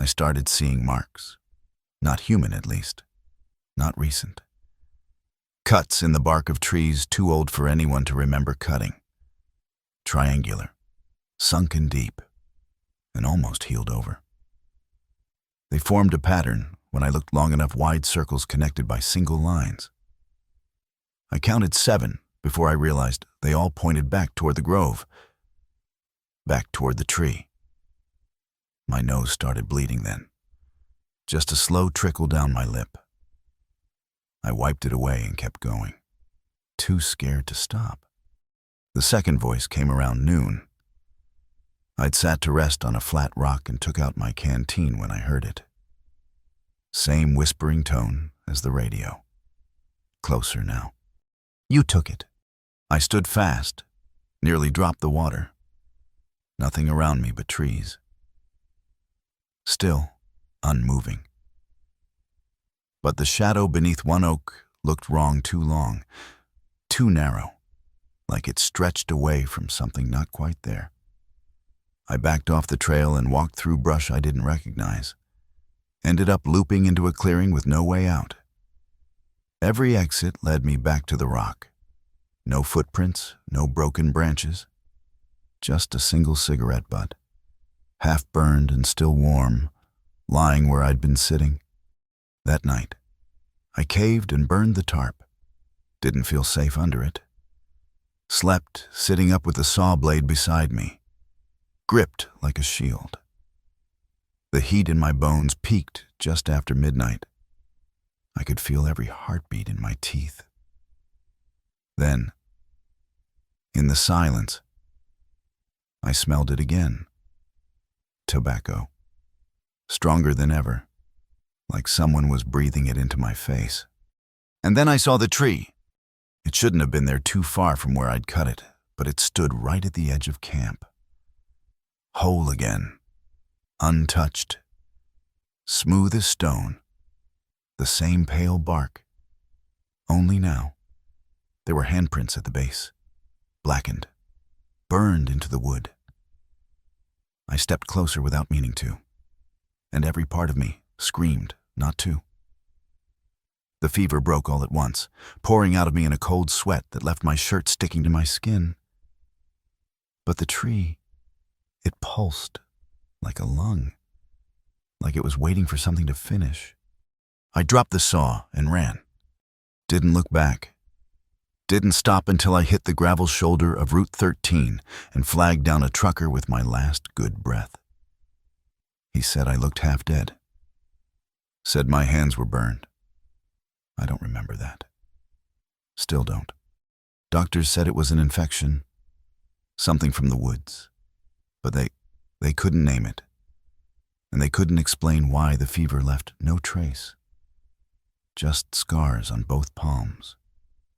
I started seeing marks. Not human, at least. Not recent. Cuts in the bark of trees too old for anyone to remember cutting. Triangular, sunken deep, and almost healed over. They formed a pattern when I looked long enough, wide circles connected by single lines. I counted 7 before I realized they all pointed back toward the grove, back toward the tree. My nose started bleeding then, just a slow trickle down my lip. I wiped it away and kept going, too scared to stop. The second voice came around noon. I'd sat to rest on a flat rock and took out my canteen when I heard it. Same whispering tone as the radio. Closer now. You took it. I stood fast, nearly dropped the water. Nothing around me but trees. Still, unmoving. But the shadow beneath one oak looked wrong too long, too narrow, like it stretched away from something not quite there. I backed off the trail and walked through brush I didn't recognize. Ended up looping into a clearing with no way out. Every exit led me back to the rock. No footprints, no broken branches. Just a single cigarette butt, half burned and still warm, lying where I'd been sitting. That night, I caved and burned the tarp. Didn't feel safe under it. Slept, sitting up with the saw blade beside me, gripped like a shield. The heat in my bones peaked just after midnight. I could feel every heartbeat in my teeth. Then, in the silence, I smelled it again. Tobacco. Stronger than ever, like someone was breathing it into my face. And then I saw the tree. It shouldn't have been there too far from where I'd cut it, but it stood right at the edge of camp. Whole again, untouched, smooth as stone, the same pale bark. Only now, there were handprints at the base, blackened, burned into the wood. I stepped closer without meaning to, and every part of me screamed not to. The fever broke all at once, pouring out of me in a cold sweat that left my shirt sticking to my skin. But the tree, it pulsed like a lung, like it was waiting for something to finish. I dropped the saw and ran. Didn't look back. Didn't stop until I hit the gravel shoulder of Route 13 and flagged down a trucker with my last good breath. He said I looked half dead. Said my hands were burned. I don't remember that. Still don't. Doctors said it was an infection, something from the woods, but they couldn't name it, and they couldn't explain why the fever left no trace. Just scars on both palms,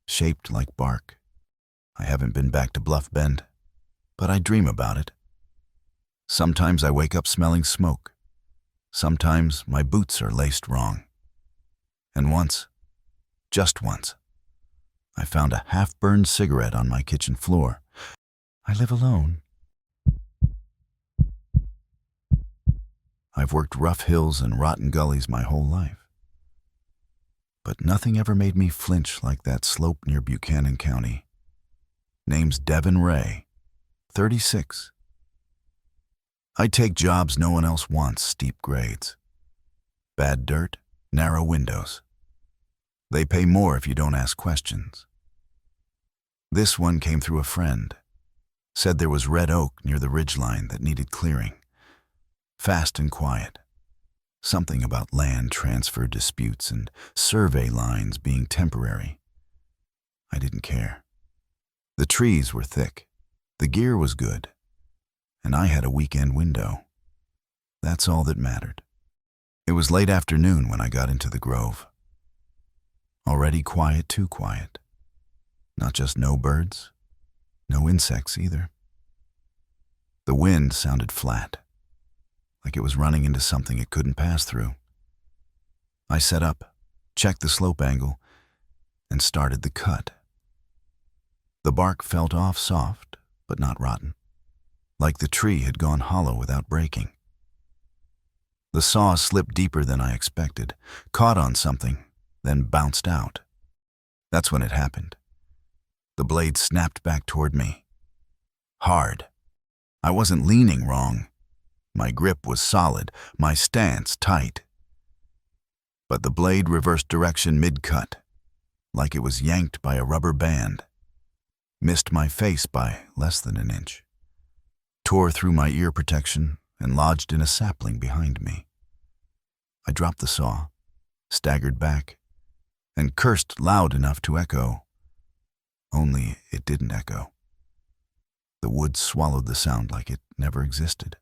shaped like bark. I haven't been back to Bluff Bend, but I dream about it. Sometimes I wake up smelling smoke. Sometimes my boots are laced wrong. And once, just once, I found a half-burned cigarette on my kitchen floor. I live alone. I've worked rough hills and rotten gullies my whole life. But nothing ever made me flinch like that slope near Buchanan County. Name's Devin Ray, 36. I take jobs no one else wants, steep grades. Bad dirt, narrow windows. They pay more if you don't ask questions. This one came through a friend. Said there was red oak near the ridgeline that needed clearing. Fast and quiet. Something about land transfer disputes and survey lines being temporary. I didn't care. The trees were thick, the gear was good, and I had a weekend window. That's all that mattered. It was late afternoon when I got into the grove. Already quiet, too quiet. Not just no birds, no insects either. The wind sounded flat, like it was running into something it couldn't pass through. I set up, checked the slope angle, and started the cut. The bark felt off soft, but not rotten, like the tree had gone hollow without breaking. The saw slipped deeper than I expected, caught on something, then bounced out. That's when it happened. The blade snapped back toward me. Hard. I wasn't leaning wrong. My grip was solid, my stance tight. But the blade reversed direction mid-cut, like it was yanked by a rubber band. Missed my face by less than an inch. Tore through my ear protection and lodged in a sapling behind me. I dropped the saw, staggered back, and cursed loud enough to echo. Only it didn't echo. The woods swallowed the sound like it never existed.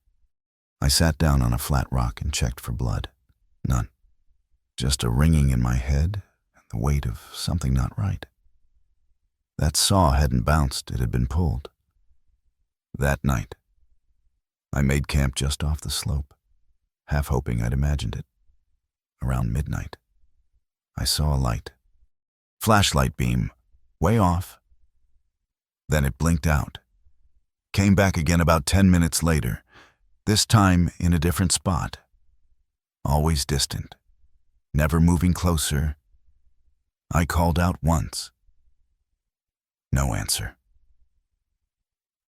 I sat down on a flat rock and checked for blood. None. Just a ringing in my head and the weight of something not right. That saw hadn't bounced, it had been pulled. That night, I made camp just off the slope, half hoping I'd imagined it. Around midnight, I saw a light. Flashlight beam, way off. Then it blinked out. Came back again about 10 minutes later, this time in a different spot. Always distant, never moving closer. I called out once. No answer.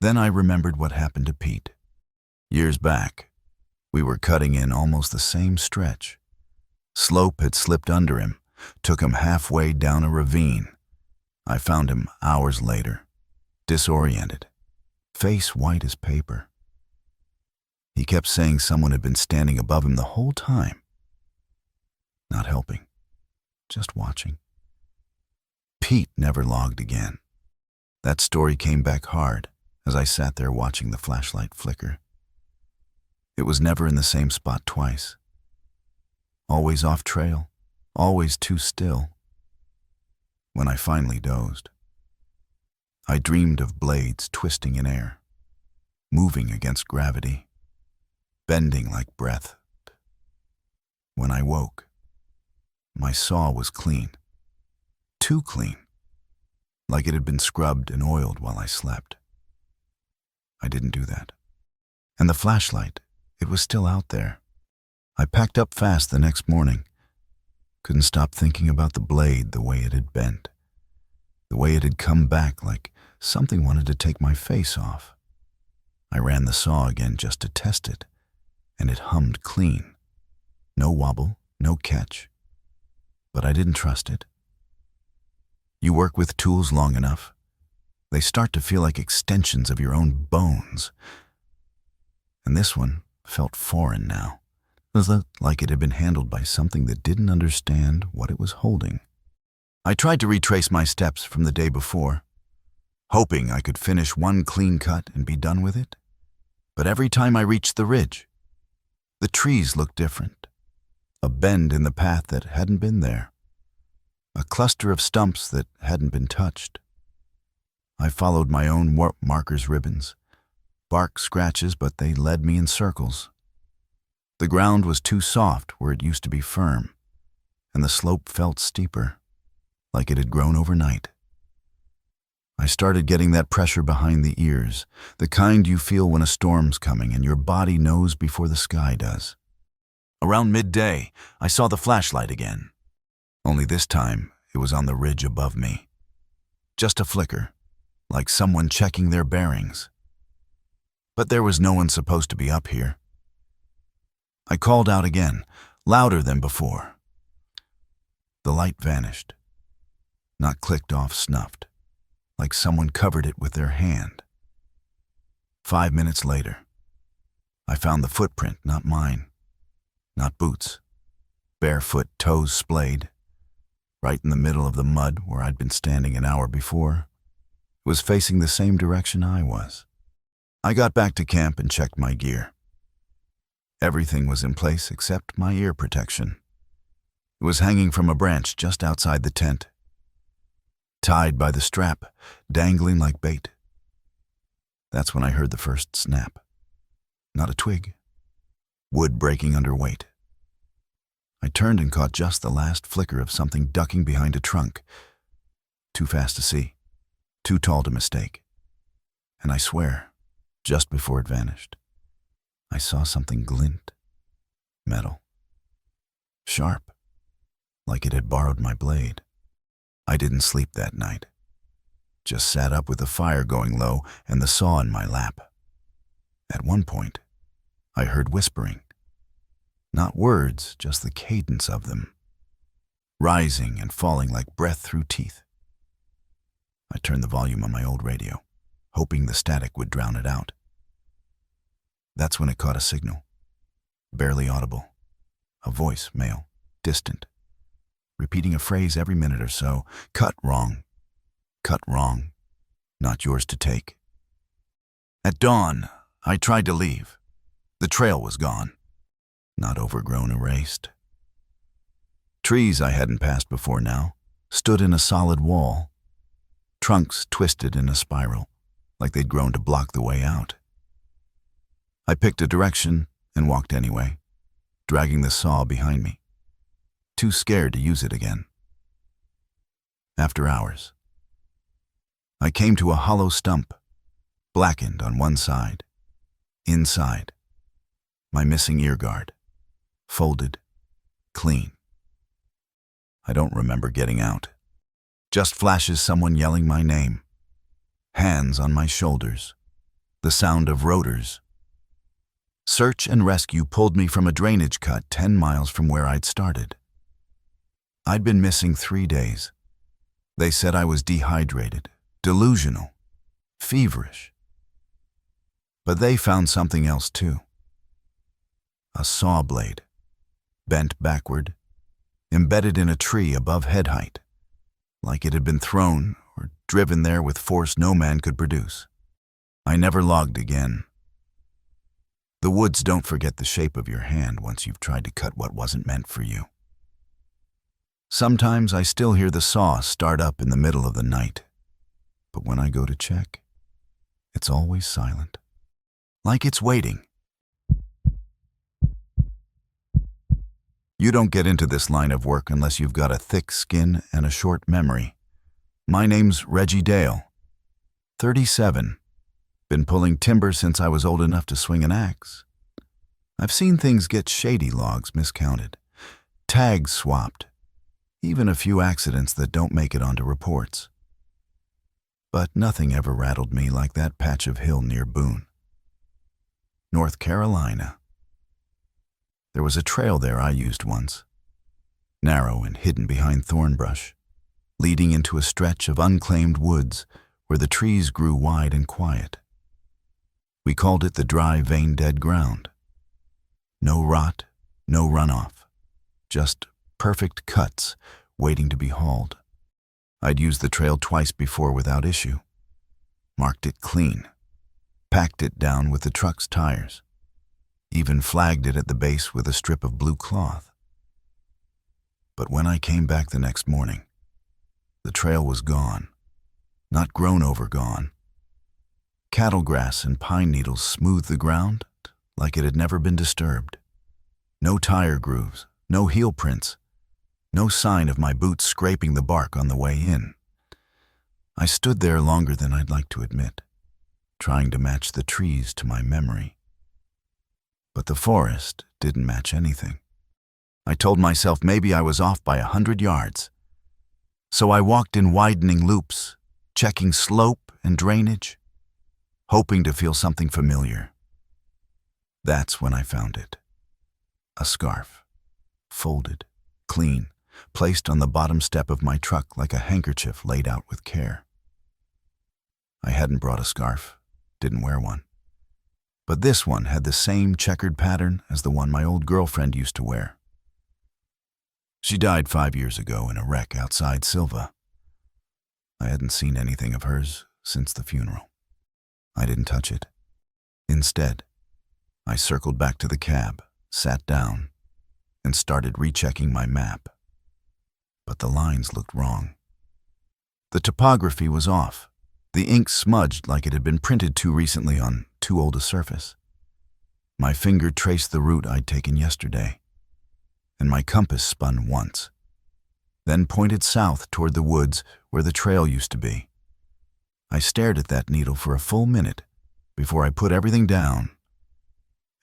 Then I remembered what happened to Pete. Years back, we were cutting in almost the same stretch. Slope had slipped under him, took him halfway down a ravine. I found him hours later, disoriented, face white as paper. He kept saying someone had been standing above him the whole time. Not helping, just watching. Pete never logged again. That story came back hard as I sat there watching the flashlight flicker. It was never in the same spot twice. Always off trail, always too still. When I finally dozed, I dreamed of blades twisting in air, moving against gravity, bending like breath. When I woke, my saw was clean, too clean, like it had been scrubbed and oiled while I slept. I didn't do that. And the flashlight, it was still out there. I packed up fast the next morning. Couldn't stop thinking about the blade, the way it had bent, the way it had come back like something wanted to take my face off. I ran the saw again just to test it, and it hummed clean. No wobble, no catch. But I didn't trust it. You work with tools long enough, they start to feel like extensions of your own bones. And this one felt foreign now. It was like it had been handled by something that didn't understand what it was holding. I tried to retrace my steps from the day before, hoping I could finish one clean cut and be done with it. But every time I reached the ridge, the trees looked different. A bend in the path that hadn't been there. A cluster of stumps that hadn't been touched. I followed my own warp marker's ribbons. Bark scratches, but they led me in circles. The ground was too soft where it used to be firm, and the slope felt steeper, like it had grown overnight. I started getting that pressure behind the ears, the kind you feel when a storm's coming and your body knows before the sky does. Around midday, I saw the flashlight again. Only this time, it was on the ridge above me. Just a flicker, like someone checking their bearings. But there was no one supposed to be up here. I called out again, louder than before. The light vanished, not clicked off, snuffed, like someone covered it with their hand. 5 minutes later, I found the footprint, not mine, not boots, barefoot, toes splayed, right in the middle of the mud where I'd been standing an hour before. It was facing the same direction I was. I got back to camp and checked my gear. Everything was in place except my ear protection. It was hanging from a branch just outside the tent, tied by the strap, dangling like bait. That's when I heard the first snap. Not a twig. Wood breaking under weight. I turned and caught just the last flicker of something ducking behind a trunk. Too fast to see. Too tall to mistake. And I swear, just before it vanished, I saw something glint. Metal. Sharp. Like it had borrowed my blade. I didn't sleep that night. Just sat up with the fire going low and the saw in my lap. At one point, I heard whispering. Not words, just the cadence of them. Rising and falling like breath through teeth. I turned the volume on my old radio, hoping the static would drown it out. That's when it caught a signal. Barely audible. A voice, male, distant. Repeating a phrase every minute or so. Cut wrong. Cut wrong. Not yours to take. At dawn, I tried to leave. The trail was gone. Not overgrown, erased. Trees I hadn't passed before now stood in a solid wall. Trunks twisted in a spiral, like they'd grown to block the way out. I picked a direction and walked anyway, dragging the saw behind me. Too scared to use it again. After hours, I came to a hollow stump, blackened on one side. Inside, my missing ear guard, folded, clean. I don't remember getting out. Just flashes someone yelling my name. Hands on my shoulders. The sound of rotors. Search and rescue pulled me from a drainage cut 10 miles from where I'd started. I'd been missing 3 days. They said I was dehydrated, delusional, feverish. But they found something else too. A saw blade, bent backward, embedded in a tree above head height, like it had been thrown or driven there with force no man could produce. I never logged again. The woods don't forget the shape of your hand once you've tried to cut what wasn't meant for you. Sometimes I still hear the saw start up in the middle of the night, but when I go to check, it's always silent, like it's waiting. You don't get into this line of work unless you've got a thick skin and a short memory. My name's Reggie Dale, 37. Been pulling timber since I was old enough to swing an axe. I've seen things get shady, logs miscounted, tags swapped, even a few accidents that don't make it onto reports. But nothing ever rattled me like that patch of hill near Boone, North Carolina. There was a trail there I used once, narrow and hidden behind thorn brush, leading into a stretch of unclaimed woods where the trees grew wide and quiet. We called it the dry, vein-dead ground. No rot, no runoff, just perfect cuts waiting to be hauled. I'd used the trail twice before without issue, marked it clean, packed it down with the truck's tires, even flagged it at the base with a strip of blue cloth. But when I came back the next morning, the trail was gone, not grown over gone. Cattle grass and pine needles smoothed the ground like it had never been disturbed. No tire grooves, no heel prints, no sign of my boots scraping the bark on the way in. I stood there longer than I'd like to admit, trying to match the trees to my memory. But the forest didn't match anything. I told myself maybe I was off by 100 yards. So I walked in widening loops, checking slope and drainage, hoping to feel something familiar. That's when I found it. A scarf, folded, clean, placed on the bottom step of my truck like a handkerchief laid out with care. I hadn't brought a scarf, didn't wear one. But this one had the same checkered pattern as the one my old girlfriend used to wear. She died 5 years ago in a wreck outside Silva. I hadn't seen anything of hers since the funeral. I didn't touch it. Instead, I circled back to the cab, sat down, and started rechecking my map. But the lines looked wrong. The topography was off. The ink smudged like it had been printed too recently on too old a surface. My finger traced the route I'd taken yesterday, and my compass spun once, then pointed south toward the woods where the trail used to be. I stared at that needle for a full minute before I put everything down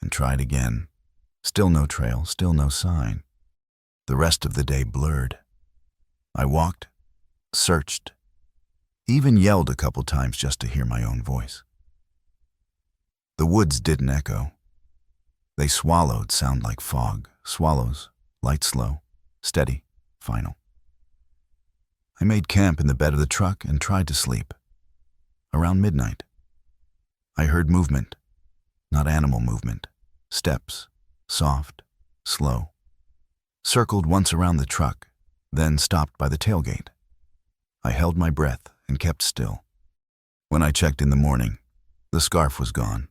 and tried again. Still no trail, still no sign. The rest of the day blurred. I walked, searched, even yelled a couple times just to hear my own voice. The woods didn't echo. They swallowed sound like fog, swallows, light slow, steady, final. I made camp in the bed of the truck and tried to sleep. Around midnight, I heard movement, not animal movement, steps, soft, slow. Circled once around the truck, then stopped by the tailgate. I held my breath and kept still. When I checked in the morning, the scarf was gone,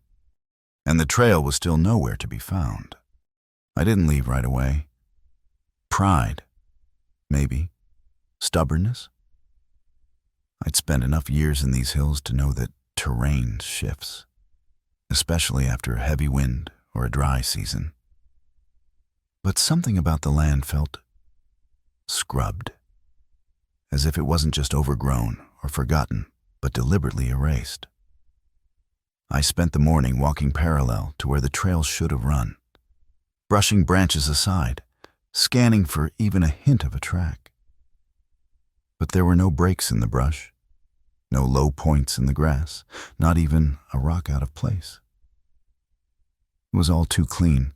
and the trail was still nowhere to be found. I didn't leave right away. Pride, maybe. Stubbornness? I'd spent enough years in these hills to know that terrain shifts, especially after a heavy wind or a dry season. But something about the land felt scrubbed, as if it wasn't just overgrown or forgotten, but deliberately erased. I spent the morning walking parallel to where the trail should have run, brushing branches aside, scanning for even a hint of a track. But there were no breaks in the brush, no low points in the grass, not even a rock out of place. It was all too clean.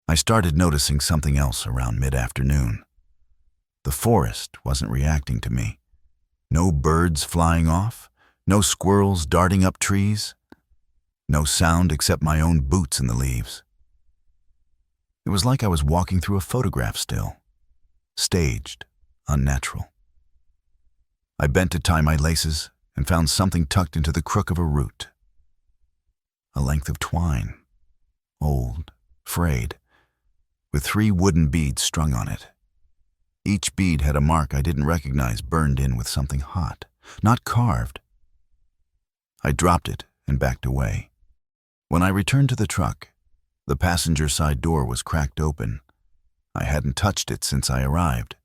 I started noticing something else around mid-afternoon. The forest wasn't reacting to me. No birds flying off, no squirrels darting up trees, no sound except my own boots in the leaves. It was like I was walking through a photograph still, staged, unnatural. I bent to tie my laces and found something tucked into the crook of a root. A length of twine, old, frayed, with 3 wooden beads strung on it. Each bead had a mark I didn't recognize burned in with something hot, not carved. I dropped it and backed away. When I returned to the truck, the passenger side door was cracked open. I hadn't touched it since I arrived.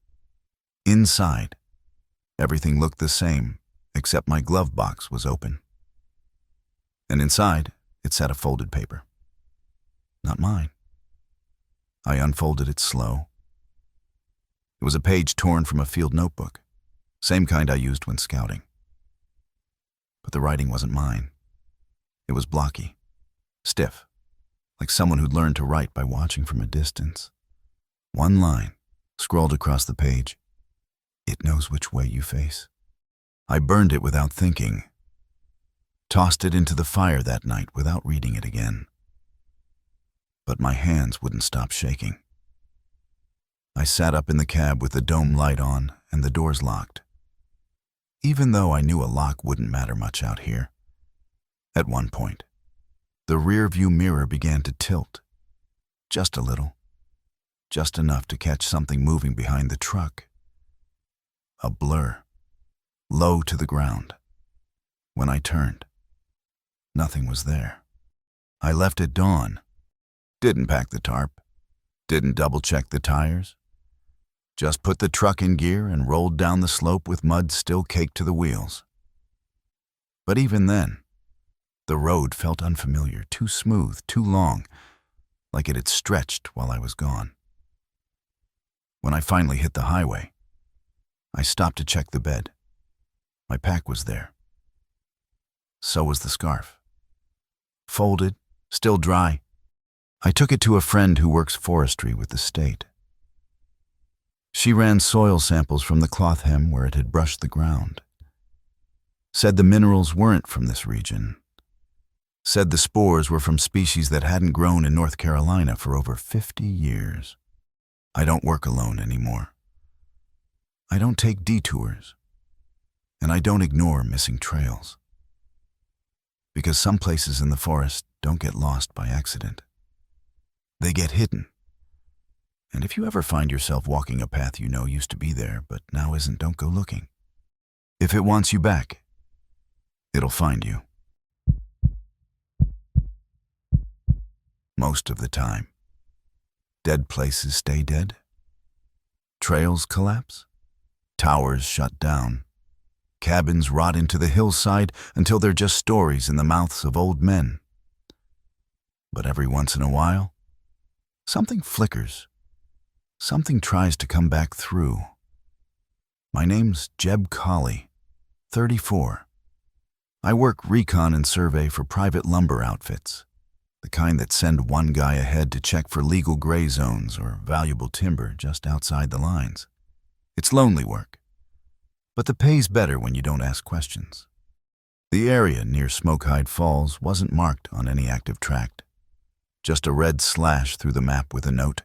Inside, everything looked the same, except my glove box was open. And inside, it sat a folded paper. Not mine. I unfolded it slow. It was a page torn from a field notebook, same kind I used when scouting. But the writing wasn't mine. It was blocky, stiff, like someone who'd learned to write by watching from a distance. One line, scrawled across the page. It knows which way you face. I burned it without thinking, tossed it into the fire that night without reading it again. But my hands wouldn't stop shaking. I sat up in the cab with the dome light on and the doors locked, even though I knew a lock wouldn't matter much out here. At one point, the rear-view mirror began to tilt, just a little, just enough to catch something moving behind the truck. A blur, low to the ground. When I turned, nothing was there. I left at dawn, didn't pack the tarp, didn't double-check the tires, just put the truck in gear and rolled down the slope with mud still caked to the wheels. But even then, the road felt unfamiliar, too smooth, too long, like it had stretched while I was gone. When I finally hit the highway, I stopped to check the bed. My pack was there. So was the scarf. Folded, still dry. I took it to a friend who works forestry with the state. She ran soil samples from the cloth hem where it had brushed the ground. Said the minerals weren't from this region. Said the spores were from species that hadn't grown in North Carolina for over 50 years. I don't work alone anymore. I don't take detours. And I don't ignore missing trails. Because some places in the forest don't get lost by accident. They get hidden. And if you ever find yourself walking a path you know used to be there but now isn't, don't go looking. If it wants you back, it'll find you. Most of the time. Dead places stay dead. Trails collapse. Towers shut down. Cabins rot into the hillside until they're just stories in the mouths of old men. But every once in a while, something flickers. Something tries to come back through. My name's Jeb Colley, 34. I work recon and survey for private lumber outfits, the kind that send one guy ahead to check for legal gray zones or valuable timber just outside the lines. It's lonely work, but the pay's better when you don't ask questions. The area near Smokehide Falls wasn't marked on any active tract. Just a red slash through the map with a note,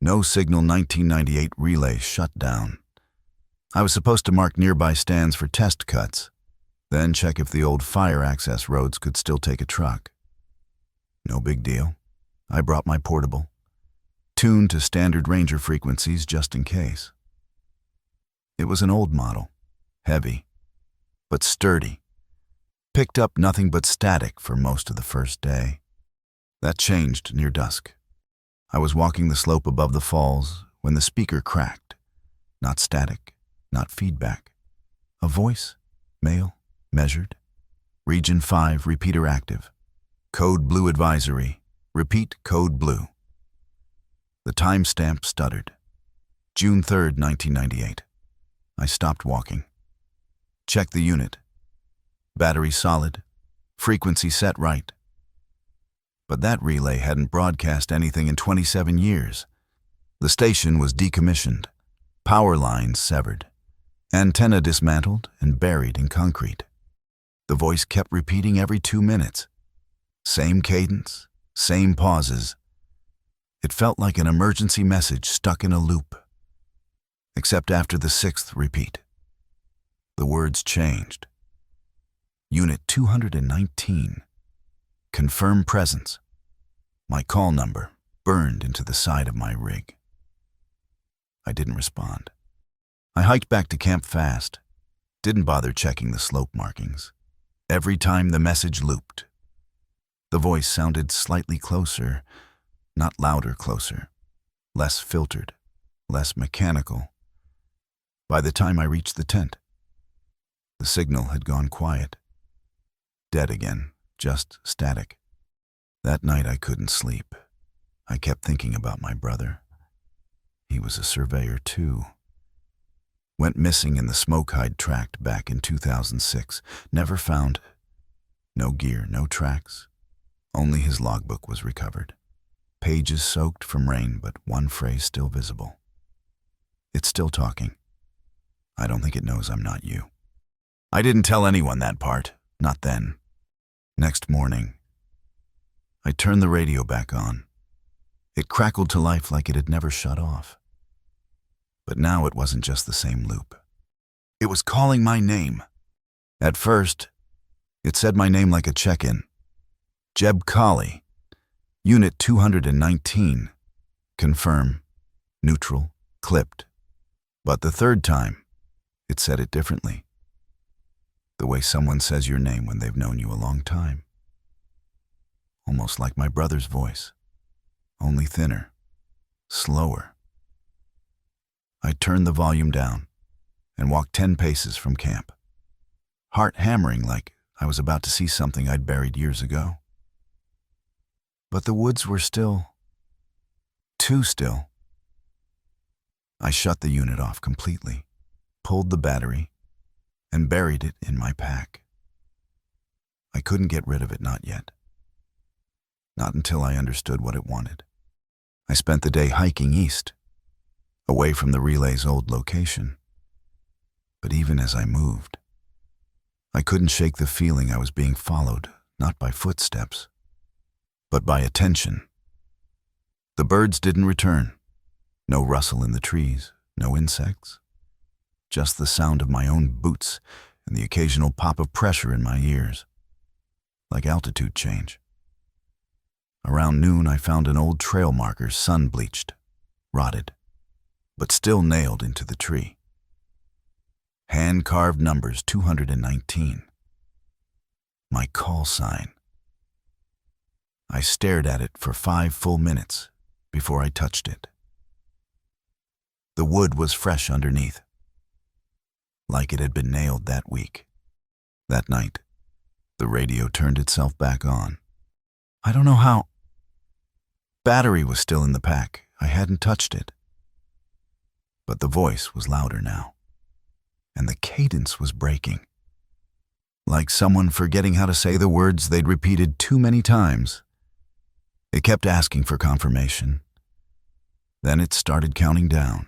"No signal 1998 relay shut down." I was supposed to mark nearby stands for test cuts, then check if the old fire access roads could still take a truck. No big deal. I brought my portable, tuned to standard Ranger frequencies just in case. It was an old model, heavy, but sturdy. Picked up nothing but static for most of the first day. That changed near dusk. I was walking the slope above the falls when the speaker cracked. Not static, not feedback. A voice, male, measured. Region 5, repeater active. Code blue advisory. Repeat code blue. The timestamp stuttered. June 3rd, 1998. I stopped walking. Checked the unit. Battery solid. Frequency set right. But that relay hadn't broadcast anything in 27 years. The station was decommissioned, power lines severed, antenna dismantled and buried in concrete. The voice kept repeating every 2 minutes. Same cadence, same pauses. It felt like an emergency message stuck in a loop. Except after the 6th repeat. The words changed. Unit 219. Confirm presence. My call number burned into the side of my rig. I didn't respond. I hiked back to camp fast. Didn't bother checking the slope markings. Every time the message looped. The voice sounded slightly closer, not louder closer. Less filtered, less mechanical. By the time I reached the tent, the signal had gone quiet. Dead again, just static. That night I couldn't sleep. I kept thinking about my brother. He was a surveyor too. Went missing in the Smokehide tract back in 2006. Never found. No gear, no tracks. Only his logbook was recovered. Pages soaked from rain, but one phrase still visible. It's still talking. I don't think it knows I'm not you. I didn't tell anyone that part, not then. Next morning, I turned the radio back on. It crackled to life like it had never shut off. But now it wasn't just the same loop. It was calling my name. At first, it said my name like a check-in. Jeb Colley, Unit 219. Confirm, neutral, clipped. But the third time, it said it differently. The way someone says your name when they've known you a long time. Almost like my brother's voice, only thinner, slower. I turned the volume down and walked 10 paces from camp, heart hammering like I was about to see something I'd buried years ago. But the woods were still, too still. I shut the unit off completely, pulled the battery, and buried it in my pack. I couldn't get rid of it, not yet. Not until I understood what it wanted. I spent the day hiking east, away from the relay's old location. But even as I moved, I couldn't shake the feeling I was being followed, not by footsteps, but by attention. The birds didn't return. No rustle in the trees, no insects. Just the sound of my own boots and the occasional pop of pressure in my ears. Like altitude change. Around noon, I found an old trail marker sun-bleached, rotted, but still nailed into the tree. Hand-carved numbers 219. My call sign. I stared at it for 5 full minutes before I touched it. The wood was fresh underneath, like it had been nailed that week. That night, the radio turned itself back on. I don't know how. Battery was still in the pack. I hadn't touched it. But the voice was louder now, and the cadence was breaking. Like someone forgetting how to say the words they'd repeated too many times. It kept asking for confirmation. Then it started counting down.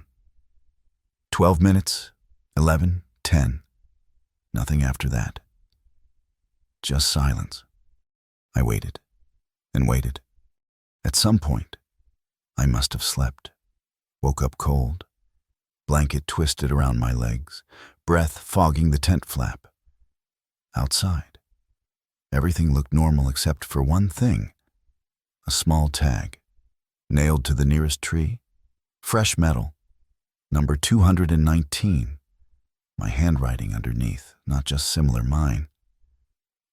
12 minutes, 11, 10. Nothing after that. Just silence. I waited and waited. At some point, I must have slept. Woke up cold. Blanket twisted around my legs. Breath fogging the tent flap. Outside, everything looked normal except for one thing. A small tag, nailed to the nearest tree. Fresh metal, number 219. My handwriting underneath, not just similar mine.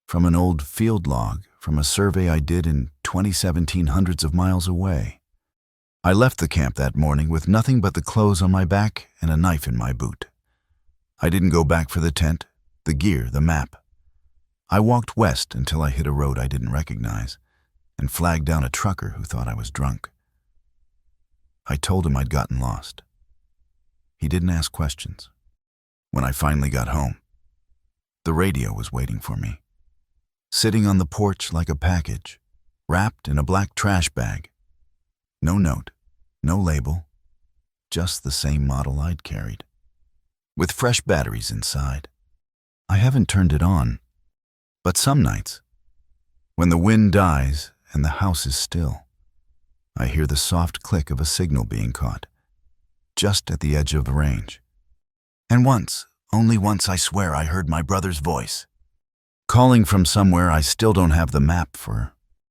From an old field log, from a survey I did in 2017 hundreds of miles away. I left the camp that morning with nothing but the clothes on my back and a knife in my boot. I didn't go back for the tent, the gear, the map. I walked west until I hit a road I didn't recognize and flagged down a trucker who thought I was drunk. I told him I'd gotten lost. He didn't ask questions. When I finally got home, the radio was waiting for me, sitting on the porch like a package, wrapped in a black trash bag. No note, no label, just the same model I'd carried, with fresh batteries inside. I haven't turned it on, but some nights, when the wind dies and the house is still, I hear the soft click of a signal being caught, just at the edge of the range. And once, only once, I swear I heard my brother's voice, calling from somewhere I still don't have the map for